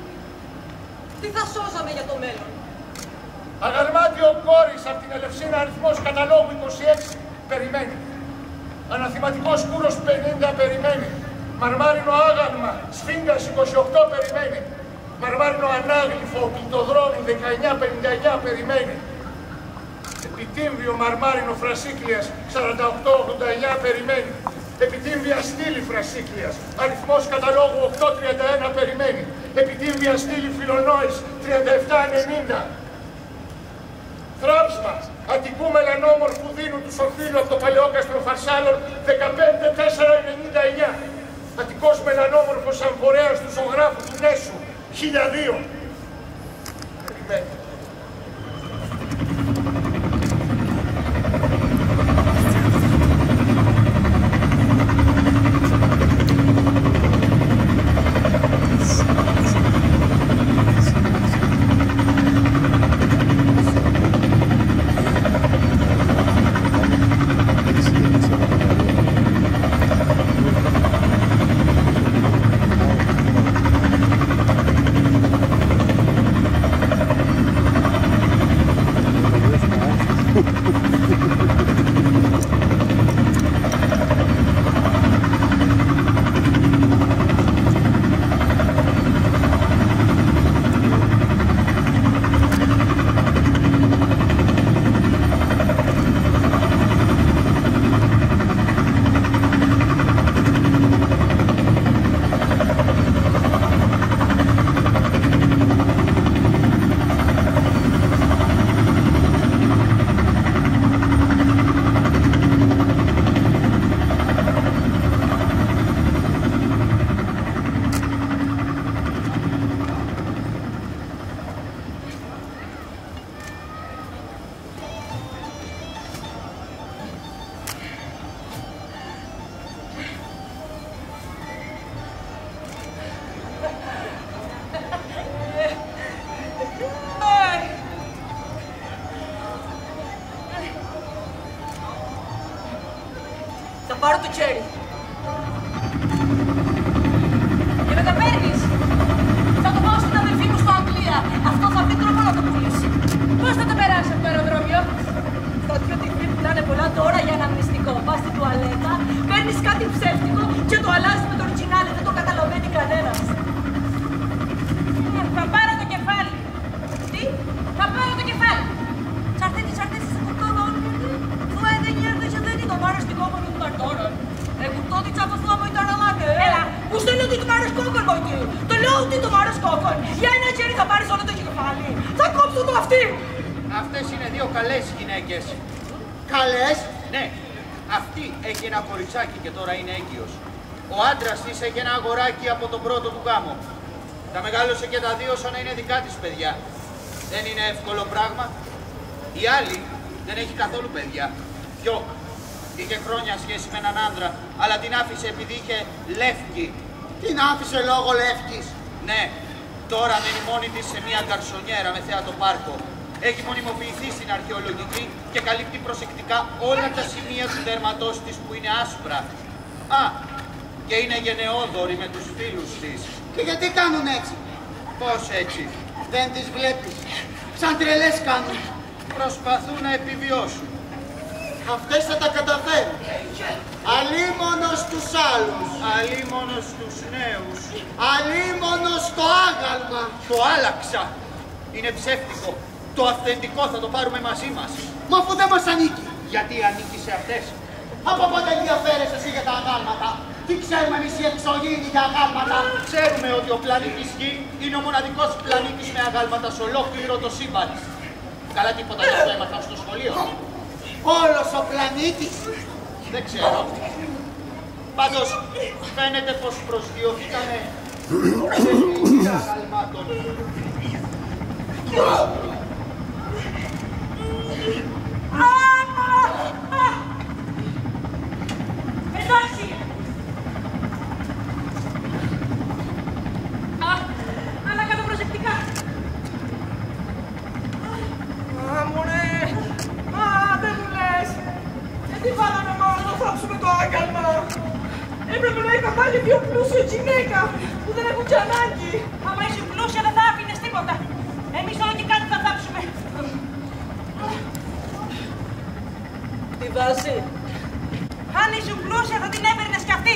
[SPEAKER 4] Τι θα σώζαμε για το μέλλον.
[SPEAKER 3] Αγαλμάτιο κόρης από την Ελευσίνα αριθμός καταλόγου 26 περιμένει. Αναθηματικός κούρος 50 περιμένει. Μαρμάρινο άγαλμα σφίγγας 28 περιμένει. Μαρμάρινο ανάγλυφο πλητοδρόμι 1959 περιμένει. Επιτύμβιο μαρμάρινο φρασίκλειας 4889 περιμένει. Επιτύμβια στήλη φρασίκλειας, αριθμός καταλόγου 831 περιμένει. Επιτύμβια στήλη φιλονόης 3790. Θράψμα, Αττικού μελανόμορφου δίνουν του Ορφύλου από το Παλαιόκαστρο Φαρσάλων 15.499. Αττικός μελανόμορφος αμφορέας του ζωγράφου του Νέσου 1002. Περιμένει.
[SPEAKER 4] Πάρω το τσέρι. Και με τα παίρνεις. Θα το πάω στην αδελφή μου στο Αγγλία. Αυτό θα βρει τρόπο να το πουλήσει. Πώς θα το περάσει από το αεροδρόμιο? Στα δύο τυφλή πουλάνε πολλά τώρα για αναμνηστικό. Πας στην τουαλέτα, παίρνεις κάτι ψεύτικο και το αλλάζεις με το οριτζινάλι. Δεν το καταλαβαίνει κανένας. Θα πάρω το κεφάλι. Τι? Θα πάρω το κεφάλι. Τσαρτέτη, σε κουτώνα όλοι. Δεν γέρδεσαι, δεν είναι το πάρω στην κόμμα του καρτόρων. Κουτώτη τσάπα μου ήταν αλάτε. Έλα, που στέλνω ότι του μάρες κόκκον, μόκι. Το λέω ότι του μάρες κόκκον. Για ένα χέρι θα πάρεις όλο το κεφάλι. Θα κόψω το αυτί.
[SPEAKER 8] Αυτές είναι δύο καλές γυναίκες.
[SPEAKER 5] Καλές.
[SPEAKER 8] Ναι, αυτή έχει ένα κοριτσάκι και τώρα είναι έγκυος. Ο άντρας της έχει ένα αγοράκι από τον πρώτο του γάμο. Τα μεγάλωσε και τα δύο σαν να είναι δικά της παιδιά. Δεν είναι εύκολο πράγμα. Η άλλη δεν έχει καθόλου παιδιά. Γιοκ. Είχε χρόνια σχέση με έναν άντρα, αλλά την άφησε επειδή είχε λεύκη.
[SPEAKER 5] Την άφησε λόγω λεύκης.
[SPEAKER 8] Ναι, τώρα μένει μόνη της σε μια γκαρσονιέρα με θέα το πάρκο. Έχει μονιμοποιηθεί στην αρχαιολογική και καλύπτει προσεκτικά όλα τα σημεία του δέρματός της που είναι άσπρα. Α, και είναι γενναιόδορη με τους φίλους της.
[SPEAKER 5] Και γιατί κάνουν έτσι?
[SPEAKER 8] Πώς έτσι?
[SPEAKER 5] Δεν τις βλέπεις. Σαν τρελές κάνουν.
[SPEAKER 8] Προσπαθούν να επιβιώσουν.
[SPEAKER 5] Αυτές θα τα καταφέρουν. Αλίμονο στους άλλους.
[SPEAKER 8] Αλίμονο στους νέους.
[SPEAKER 5] Αλίμονο στο άγαλμα.
[SPEAKER 8] Το άλλαξα. Είναι ψεύτικο. Το αυθεντικό θα το πάρουμε μαζί μας.
[SPEAKER 5] Μα αφού δεν μας ανήκει.
[SPEAKER 8] Γιατί ανήκει σε αυτές.
[SPEAKER 5] Από πότε ενδιαφέρεσαι εσύ για τα αγάλματα? Τι ξέρουμε εμείς οι εξωγήινοι για αγάλματα?
[SPEAKER 8] Ξέρουμε ότι ο πλανήτης Γη είναι ο μοναδικός πλανήτης με αγάλματα σε ολόκληρο το σύμπαν. Καλά τίποτα δεν το έμαθα στο σχολείο.
[SPEAKER 5] Όλος ο πλανήτης.
[SPEAKER 8] Δεν ξέρω. Πάντως φαίνεται πως προσγειωθήκαμε σε ηλικία αγαλμάτων.
[SPEAKER 4] Εντάξει. Αλλά κάτω προσεκτικά.
[SPEAKER 6] Μωρέ. Δεν μου λες. Γιατί βάλαμε μόνο να θάψουμε το άγαλμα? Έπρεπε να είχα βάλει πιο πλούσιο γυναίκα που δεν έχουν και ανάγκη.
[SPEAKER 4] Άμα είσαι πλούσια δεν θα άφηνες τίποτα. Εμείς όλο και κάτι θα θάψουμε.
[SPEAKER 6] Τη βάση.
[SPEAKER 4] Αν ήσουν πλούσια θα την έπαιρνες κι αυτή.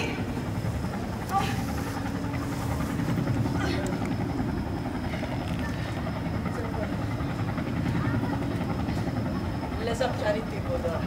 [SPEAKER 6] Λες να πιάνει τίποτα.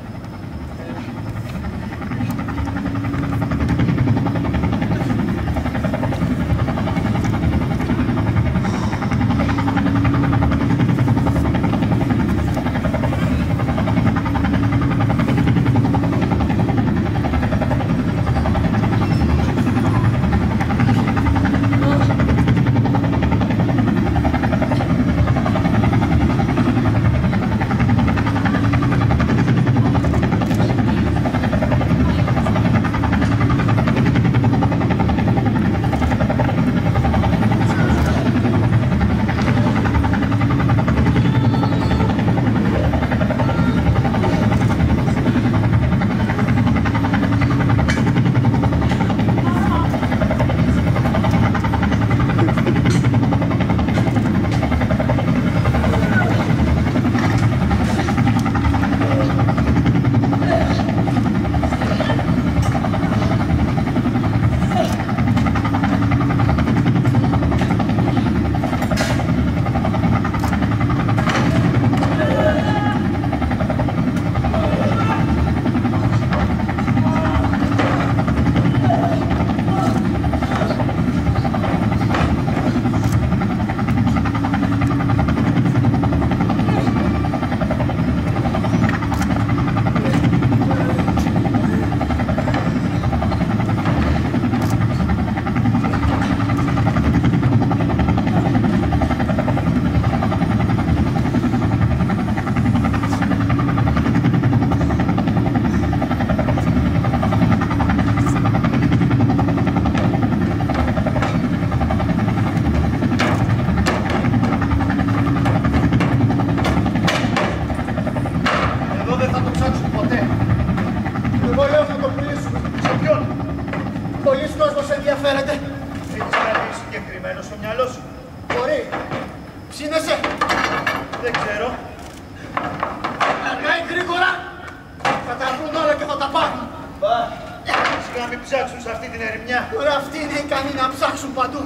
[SPEAKER 5] ψάξουν σε αυτή την ερημιά.
[SPEAKER 6] Τώρα αυτοί είναι ικανοί να ψάξουν παντού.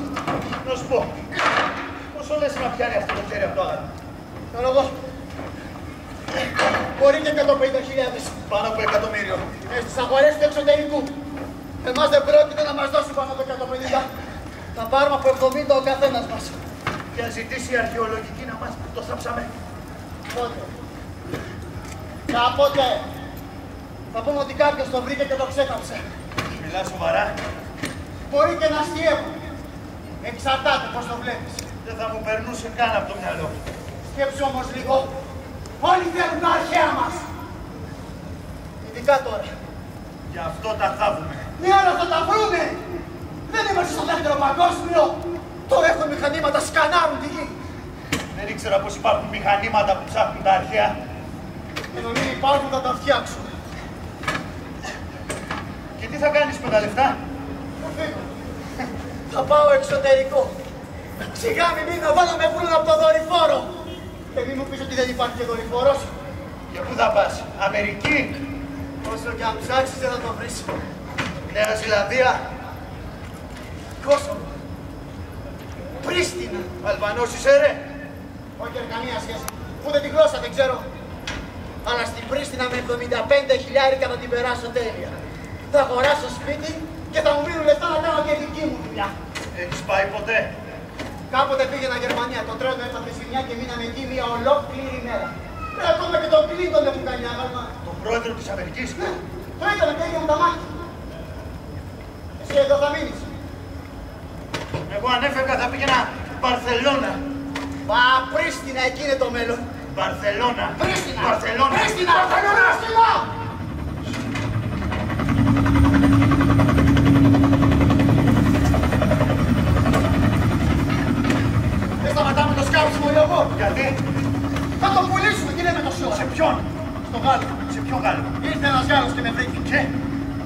[SPEAKER 5] Να σου πω, πόσο λες να πιάνει αυτό το χέρι από το άγαλμα?
[SPEAKER 6] Ξέρω εγώ. Μπορεί και 150.000.
[SPEAKER 5] Πάνω από εκατομμύριο.
[SPEAKER 6] Στις αγορές του εξωτερικού. Εμάς δεν πρόκειται να μας δώσουν πάνω από 150. Θα πάρουμε από 70 ο καθένας μας.
[SPEAKER 5] Και αν ζητήσει η αρχαιολογική να μας το θάψαμε.
[SPEAKER 6] Πότε? Κάποτε. Θα πούμε ότι κάποιος το βρήκε και το ξέχαψε.
[SPEAKER 5] Μιλάς σοβαρά?
[SPEAKER 6] Μπορεί και να αστιεύουν. Εξαρτάται πώς το βλέπεις.
[SPEAKER 5] Δεν θα μου περνούσε καν από το μυαλό.
[SPEAKER 6] Σκέψου όμως λίγο. Όλοι θέλουν τα αρχαία μας. Ειδικά τώρα.
[SPEAKER 5] Γι' αυτό τα θάβουμε.
[SPEAKER 6] Ναι, αλλά θα τα βρούνε. Δεν είμαστε στο δεύτερο παγκόσμιο. Τώρα έχουν μηχανήματα, σκανάρουν τη γη.
[SPEAKER 5] Δεν ήξερα πως υπάρχουν μηχανήματα που ψάχνουν τα αρχαία.
[SPEAKER 6] Και να μην υπάρχουν θα τα φτιάξουν.
[SPEAKER 5] Και τι θα κάνεις με τα λεφτά?
[SPEAKER 6] Θα φύγω. Θα πάω εξωτερικό. Σιγά μην να βάλω με βούλον από το δορυφόρο. Και μην μου πεις ότι δεν υπάρχει και δορυφόρος.
[SPEAKER 5] Και πού θα πας? Αμερική?
[SPEAKER 6] Όσο και αν ψάξεις δεν θα το βρεις.
[SPEAKER 5] Νέα Ζηλανδία?
[SPEAKER 6] Κόσοβο. Πρίστινα.
[SPEAKER 5] Αλβανός είσαι ρε?
[SPEAKER 6] Όχι, καμία σχέση. Ούτε τη γλώσσα δεν ξέρω. Αλλά στην Πρίστινα με 75.000 θα την περάσω τέλεια. Θα αγοράσω σπίτι και θα μου μείνουν λεφτά να κάνω και δική μου δουλειά.
[SPEAKER 5] Έχεις πάει ποτέ?
[SPEAKER 6] Κάποτε πήγαινα Γερμανία, το τρένο έφτασε ζημιά και μείναμε εκεί μια ολόκληρη μέρα. Ακόμα και τον Κλίντον δεν μου κάνει άγαλμα.
[SPEAKER 5] Τον πρόεδρο της Αμερικής?
[SPEAKER 6] Το έκανε και έγινε μου τα μάτια. Εσύ εδώ θα μείνεις.
[SPEAKER 5] Εγώ αν έφευγα θα πήγαινα Μπαρσελόνα.
[SPEAKER 6] Μα Πρίστινα, εκεί είναι το μέλλον.
[SPEAKER 5] Μπαρσελόνα.
[SPEAKER 6] Πρίστινα.
[SPEAKER 5] Μπαρσελόνα.
[SPEAKER 6] Πρίστινα. Πρίστινα. Δεν σταματάμε το σκάψιμο εγώ.
[SPEAKER 5] Γιατί?
[SPEAKER 6] Θα το πουλήσουμε και λέμε το σώμα.
[SPEAKER 5] Σε ποιον?
[SPEAKER 6] Στο Γάλλο.
[SPEAKER 5] Σε ποιον Γάλλο?
[SPEAKER 6] Ήρθε ένας Γάλλος και με βρήκε.
[SPEAKER 5] Και?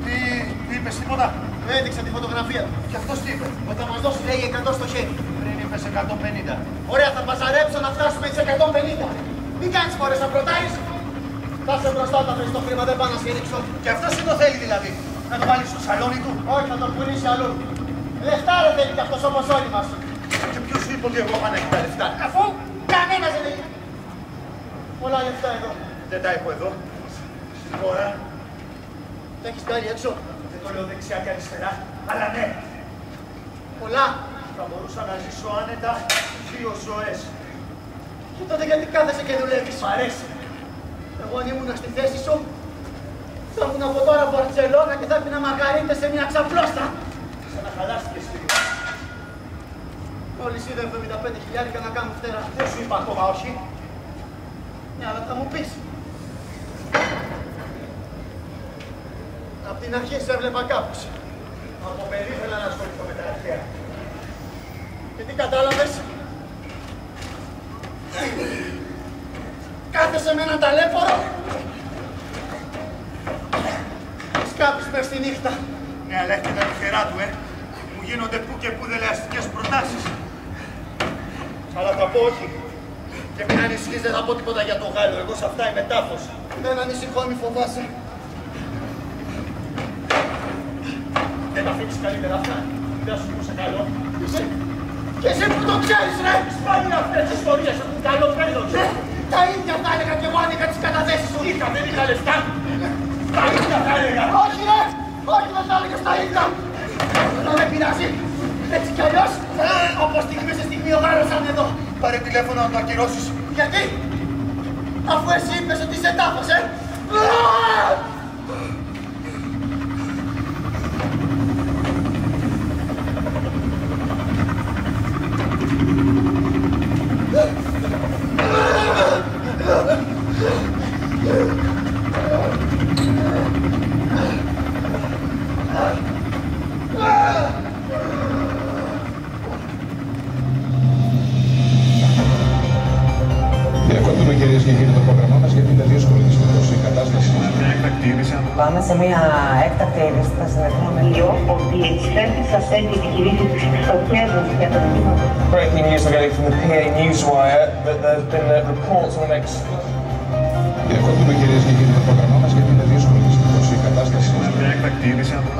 [SPEAKER 5] Τι είπες τίποτα?
[SPEAKER 6] Του έδειξα τη φωτογραφία του.
[SPEAKER 5] Και αυτός τι είπε?
[SPEAKER 6] Όταν μας δώσει λέει 100 στο χέρι.
[SPEAKER 5] Πριν είπες 150.
[SPEAKER 6] Ωραία, θα παζαρέψω να φτάσουμε τις 150. Μην κάνεις φορές να προτάρεις. Θα σε μπροστά όταν βρεις το χρήμα, δεν πάω να σφυρίξω.
[SPEAKER 5] Και αυτός τι το θέλει δηλαδή? Να το βάλει στο σαλόνι του?
[SPEAKER 6] Όχι, θα το πουλήσει αλλού. Λεφτά ρε θέλει κι αυτός όπως όλοι μας.
[SPEAKER 5] Και ποιος σου είπε ότι εγώ πάνε εκεί τα λεφτά?
[SPEAKER 6] Αφού κανένας δεν έχει. Πολλά λεφτά εδώ.
[SPEAKER 5] Δεν τα έχω εδώ. Στην χώρα.
[SPEAKER 6] Τα έχεις βγάλει έξω.
[SPEAKER 5] Δεν το λέω δεξιά και αριστερά. Αλλά ναι.
[SPEAKER 6] Πολλά.
[SPEAKER 5] Θα μπορούσα να ζήσω άνετα 2 ζωές.
[SPEAKER 6] Και τότε γιατί κάθεσαι και δουλεύεις.
[SPEAKER 5] Μ' αρέσει.
[SPEAKER 6] Εγώ αν ήμουν στη θέση σου, θα ήμουν από τώρα Μπαρσελόνα και θα έπινα μαργαρίτες σε μια ξαπλώστα.
[SPEAKER 5] Σαν να χαλάστηκες λίγο.
[SPEAKER 6] Μόλις είδα 75.000 να κάνω φτερά.
[SPEAKER 5] Δεν σου είπα ακόμα όχι.
[SPEAKER 6] Ναι, αλλά θα μου πεις. Απ' την αρχή σε έβλεπα κάπως.
[SPEAKER 5] Από παιδί ήθελα να ασχοληθώ με τα αρχαία.
[SPEAKER 6] Και τι κατάλαβες? Κάθεσαι με έναν ταλέπορο. Σκάπεις μες στη νύχτα.
[SPEAKER 5] Ναι, αλλά έχει και τα τυχερά του, Μου γίνονται που και που δελεαστικές προτάσεις. Αλλά θα πω όχι. Και μην ανησυχείς, δεν θα πω τίποτα για τον Γάλλο. Εγώ σε αυτά είμαι τάφος.
[SPEAKER 6] Δεν ανησυχώ, μη φοβάσαι.
[SPEAKER 5] Δεν τα αφήνεις καλύτερα αυτά. Δεν σου πω σε καλό.
[SPEAKER 6] Και εσύ που το ξέρεις, ρε!
[SPEAKER 5] Σπάνια αυτές τις ιστορίες έχουν καλό τέλος.
[SPEAKER 6] Τα ίδια θα έλεγα κι εγώ αν είχα τις καταθέσεις σου.
[SPEAKER 5] Είχα, δεν είχα λεφτά. Τα ίδια θα έλεγα.
[SPEAKER 6] Όχι, ρε! Όχι, δεν τα έλεγες τα ίδια. Δεν με πειράζει. Έτσι κι αλλιώς, από στιγμή σε στιγμή ο Γάλλος θα είναι εδώ.
[SPEAKER 5] Πάρε τηλέφωνο να το ακυρώσεις.
[SPEAKER 6] Γιατί? Αφού εσύ είπες ότι είσαι τάφος,
[SPEAKER 9] Διακόπτουμε κυρίες και κύριοι το πρόγραμμά μας γιατί είναι δύσκολη δυστυχώς η κατάσταση.
[SPEAKER 10] Πάμε σε μια έκτακτη είδηση που θα συνδεθούμε με
[SPEAKER 11] ότι οι εξθέσεις αυτές επιχειρήσεις στοχεύουν για το κύμα.
[SPEAKER 12] Breaking news we're getting from the PA Newswire that there's been reports on next.
[SPEAKER 9] Διακόπτουμε κυρίες και κύριοι το πρόγραμμά μας γιατί είναι δύσκολη δυστυχώς η κατάσταση.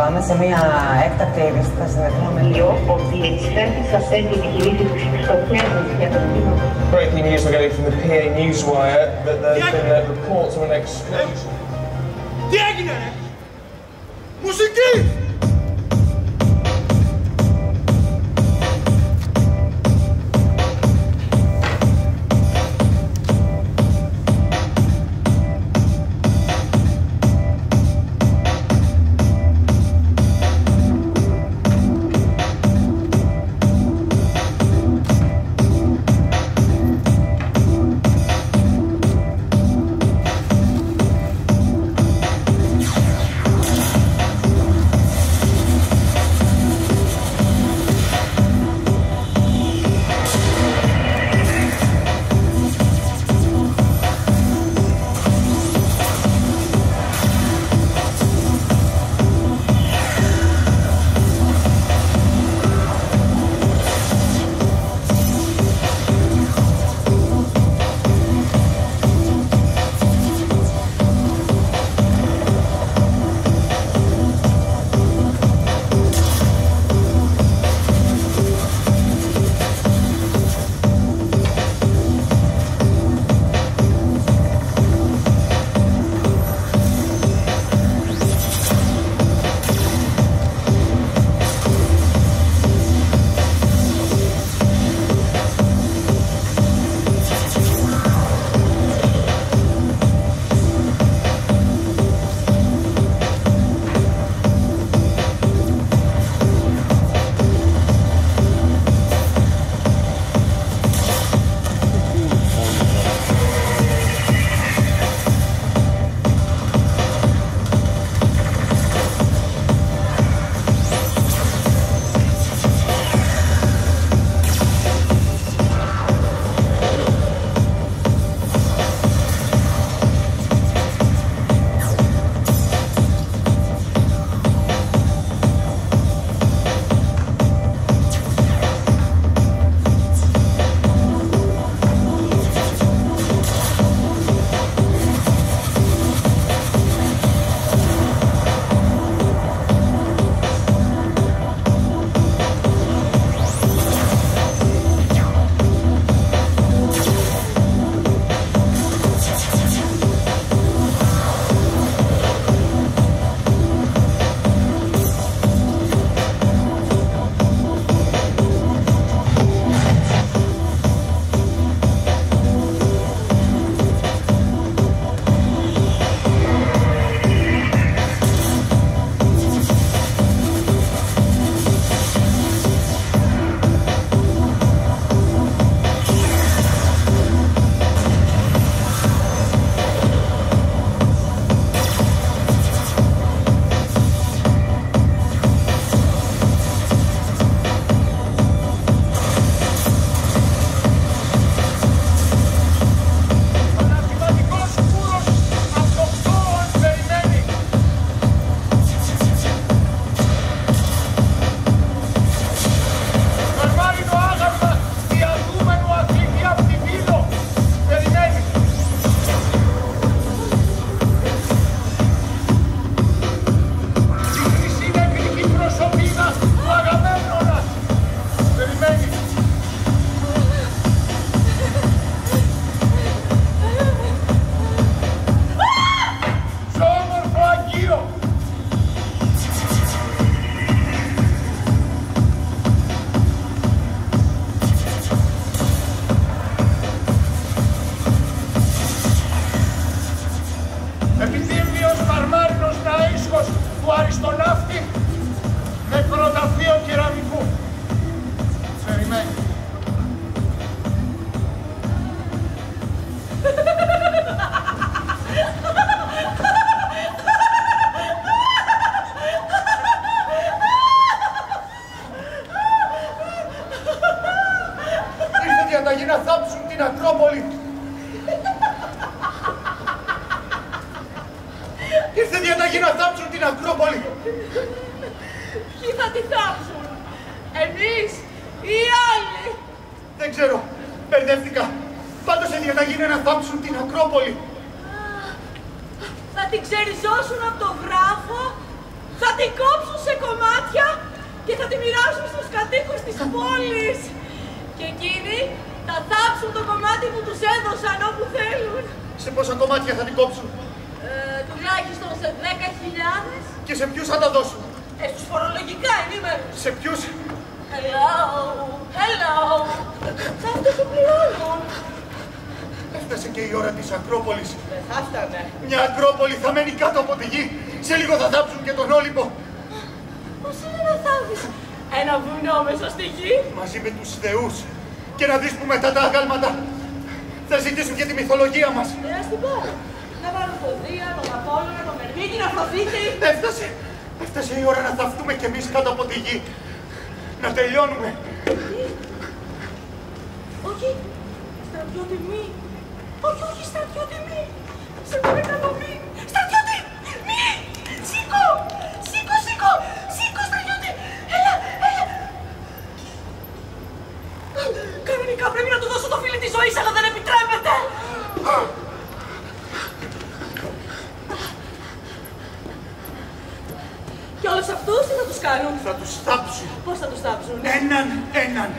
[SPEAKER 10] Πάμε πάμε σε μια έκτακτη είδηση που θα συνδεθούμε
[SPEAKER 11] ότι οι εξυπηρέτες ασθένειες επιχειρήσεις εξοπλίζουν για το κλίμα.
[SPEAKER 12] Breaking news we're getting from the PA Newswire that there's been reports of an explosion.
[SPEAKER 3] Τι έγινε, ρε! Μουσική!
[SPEAKER 5] διαταγή να θάψουν την Ακρόπολη. Ήρθε διαταγή να θάψουν την Ακρόπολη.
[SPEAKER 6] Ποιοι θα τη θάψουν, εμείς ή οι άλλοι?
[SPEAKER 5] Δεν ξέρω, μπερδεύτηκα. Πάντως η διαταγή είναι να θάψουν την Ακρόπολη.
[SPEAKER 6] Θα την ξεριζώσουν από το βράχο.
[SPEAKER 4] Θα την κόψουν σε κομμάτια και θα τη μοιράσουν στους κατοίκους της πόλης. Και εκείνοι θα θάψουν το κομμάτι που τους έδωσαν όπου θέλουν.
[SPEAKER 3] Σε πόσα κομμάτια θα την κόψουν?
[SPEAKER 4] Τουλάχιστον σε 10.000.
[SPEAKER 3] Και σε ποιους θα τα δώσουν?
[SPEAKER 4] Στους φορολογικά ενήμερους.
[SPEAKER 3] Σε ποιους?
[SPEAKER 4] Hello. Σε αυτούς που πληρώνουν.
[SPEAKER 3] Έφτασε και η ώρα της Ακρόπολης.
[SPEAKER 4] Δεν θα φτάνε.
[SPEAKER 3] Μια Ακρόπολη θα μένει κάτω από τη γη. Σε λίγο θα θάψουν και τον Όλυμπο.
[SPEAKER 4] Πώς είναι να θάβεις ένα βουνό μέσα στη γη?
[SPEAKER 3] Μαζί με τους θεούς. Και να δεις που μετά τα αγάλματα θα ζητήσουν και τη μυθολογία μας.
[SPEAKER 4] Ας την πάρω. Να βάλω το Δία, τον Απόλλωνα, τον Μερμή, την Αφροδίτη.
[SPEAKER 3] Έφτασε η ώρα να θαυτούμε κι εμείς κάτω από τη γη. Να τελειώνουμε.
[SPEAKER 4] Όχι, στρατιώτη μη. Όχι, στρατιώτη μη. Σε παρακαλώ μη. Στρατιώτη, μη. Σήκω, στρατιώτη. Έλα. Κανονικά πρέπει να του δώσω το φίλι της ζωής, αλλά δεν επιτρέπεται. Και όλους αυτούς τι θα τους κάνουν?
[SPEAKER 3] Θα τους θάψουν.
[SPEAKER 4] Πώς θα τους θάψουν?
[SPEAKER 3] Έναν.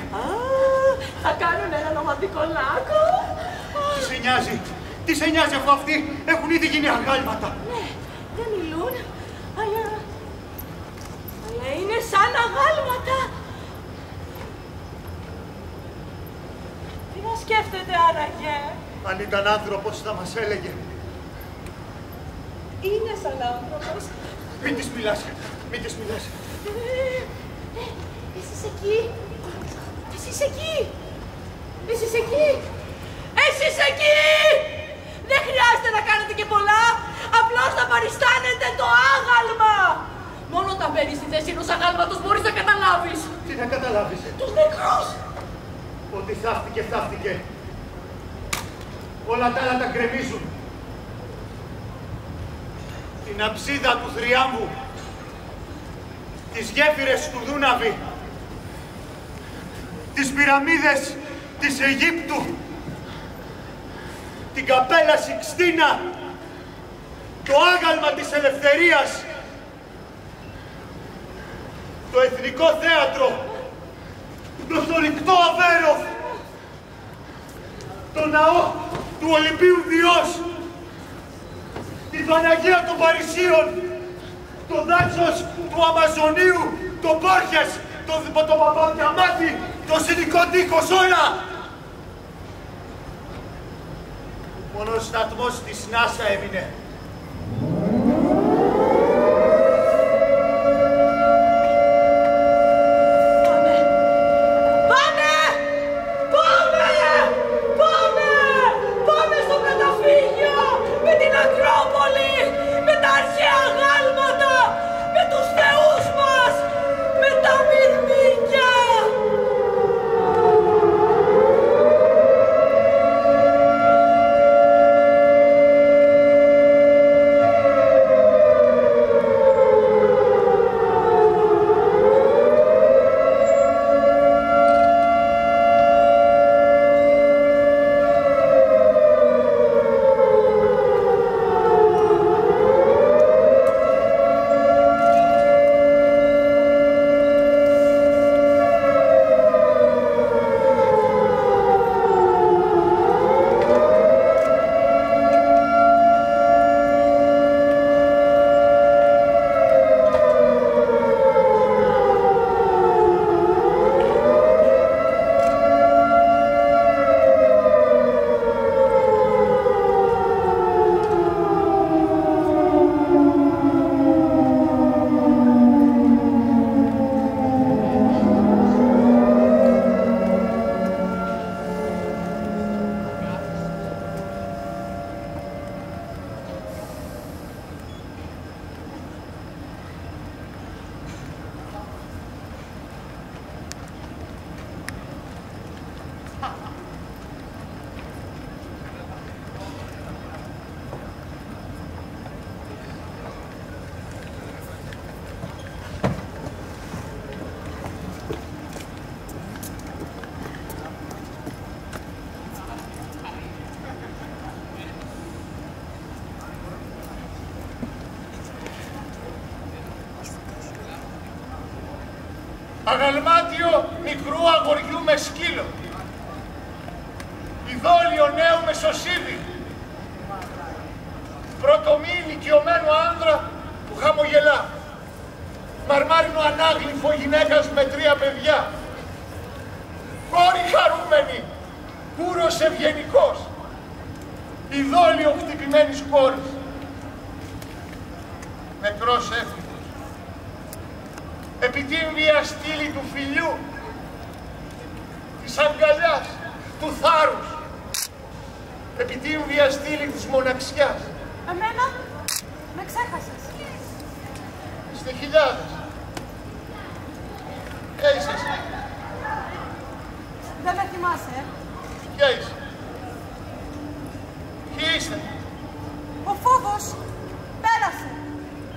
[SPEAKER 4] Θα κάνουν έναν ομαδικό λάκκο.
[SPEAKER 3] Τι σε νοιάζει αφού αυτοί έχουν ήδη γίνει αγάλματα?
[SPEAKER 4] Ναι, δεν μιλούν, αλλά είναι σαν αγάλματα. Τι να σκέφτεται άραγε?
[SPEAKER 3] Αν ήταν άνθρωπος θα μας έλεγε.
[SPEAKER 4] Είναι σαν άνθρωπος.
[SPEAKER 3] Μην της μιλάς.
[SPEAKER 4] Εσείς εκεί! Δεν χρειάζεται να κάνετε και πολλά, απλώς να παριστάνετε το άγαλμα. Μόνο όταν μπαίνεις στη θέση ενός αγάλματος μπορείς να καταλάβεις.
[SPEAKER 3] Τι να καταλάβεις?
[SPEAKER 4] Τους νεκρούς.
[SPEAKER 3] Ότι θαύτηκε. Όλα τα άλλα τα γκρεμίζουν. Την αψίδα του θριάμβου, τις γέφυρες του Δούναβη, τις πυραμίδες της Αιγύπτου, την καπέλα Σικστίνα, το άγαλμα της ελευθερίας, το Εθνικό Θέατρο, το θωρηκτό Αβέροφ, το ναό του Ολυμπίου Διός, τη Παναγία των Παρισίων, το δάσος του Αμαζονίου, το Μπόρχες, το Παπαδιαμάτι, το Συνικό Τείχος, όλα! Μόνο ο σταθμός της Νάσα έμεινε.
[SPEAKER 4] Πάμε στο καταφύγιο, με την Ακρόπολη, με τα αρχαία αγάλματα, με τους θεούς μας, με τα μυρμήγκια.
[SPEAKER 3] Αγαλμάτιο μικρού αγοριού με σκύλο. Ειδόλιο νέου με σωσίδι. Πρωτομή ηλικιωμένου άνδρα που χαμογελά. Μαρμάρινο ανάγλυφο γυναίκας με 3 παιδιά. Κόρη χαρούμενη, κούρος ευγενικός. Ειδόλιο χτυπημένης κόρης. Νεκρός έφηβος. Επιτύμβια στήλη του φιλιού, της αγκαλιάς, του θάρρους. Επιτύμβια στήλη της μοναξιάς.
[SPEAKER 6] Εμένα, με ξέχασες.
[SPEAKER 3] Είστε χιλιάδες. Ποια είσαι εσύ?
[SPEAKER 6] Δεν με θυμάσαι,
[SPEAKER 3] Ποια είσαι? Ποιοι είστε?
[SPEAKER 6] Ο φόβος πέρασε.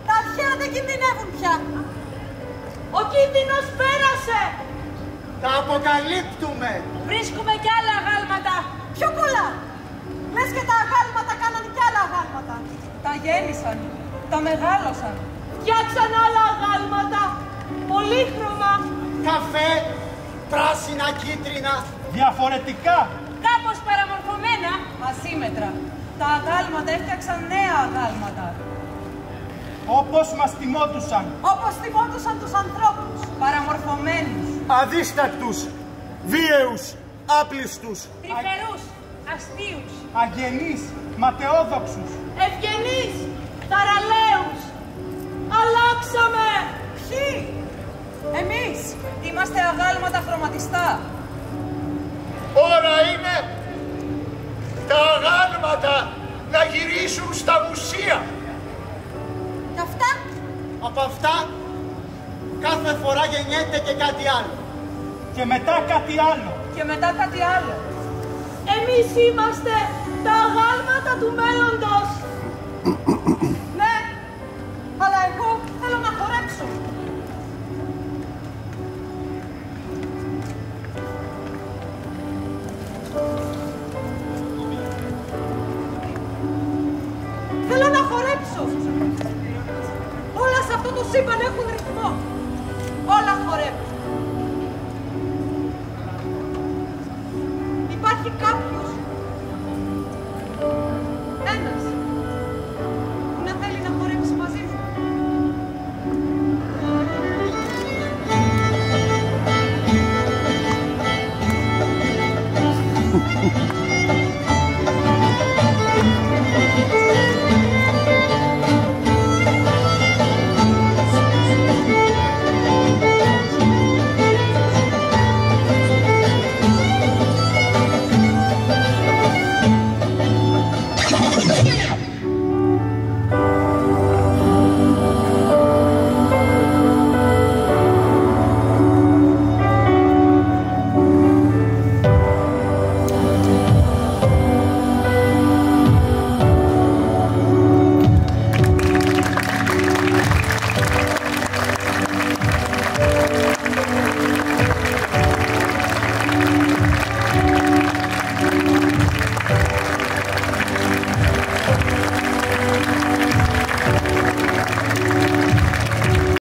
[SPEAKER 6] Τα αρχαία δεν κινδυνεύουν πια. Ο κίνδυνος πέρασε.
[SPEAKER 5] Τα αποκαλύπτουμε.
[SPEAKER 6] Βρίσκουμε κι άλλα αγάλματα. Πιο πολλά. Λες και τα αγάλματα κάνανε κι άλλα αγάλματα.
[SPEAKER 4] Τα γέννησαν, τα μεγάλωσαν.
[SPEAKER 6] Φτιάξαν άλλα αγάλματα. Πολύχρωμα.
[SPEAKER 5] Καφέ, πράσινα, κίτρινα.
[SPEAKER 2] Διαφορετικά.
[SPEAKER 4] Κάπως παραμορφωμένα, ασύμετρα. Τα αγάλματα έφτιαξαν νέα αγάλματα.
[SPEAKER 2] Όπως μας τιμώτουσαν.
[SPEAKER 6] Όπως τιμώτουσαν τους ανθρώπους.
[SPEAKER 4] Παραμορφωμένους.
[SPEAKER 5] Αδίστακτους, βίαιους, άπλιστους.
[SPEAKER 4] Τρυφερούς, αστείους.
[SPEAKER 2] Αγενείς, ματαιόδοξους.
[SPEAKER 6] Ευγενείς, θαραλέους. Αλλάξαμε. Ποιοι? Εμείς.
[SPEAKER 4] Είμαστε αγάλματα χρωματιστά.
[SPEAKER 3] Ώρα είναι τα αγάλματα να γυρίσουν στα μουσεία.
[SPEAKER 6] Και αυτά?
[SPEAKER 5] Από αυτά, κάθε φορά γεννιέται και κάτι άλλο.
[SPEAKER 2] Και μετά κάτι άλλο.
[SPEAKER 4] Και μετά κάτι άλλο.
[SPEAKER 6] Εμείς είμαστε τα αγάλματα του μέλλοντος. Ναι, αλλά εγώ θέλω να χορέψω. Θέλω να χορέψω. Όλα σε αυτό το σύμπαν έχουν ρυθμό.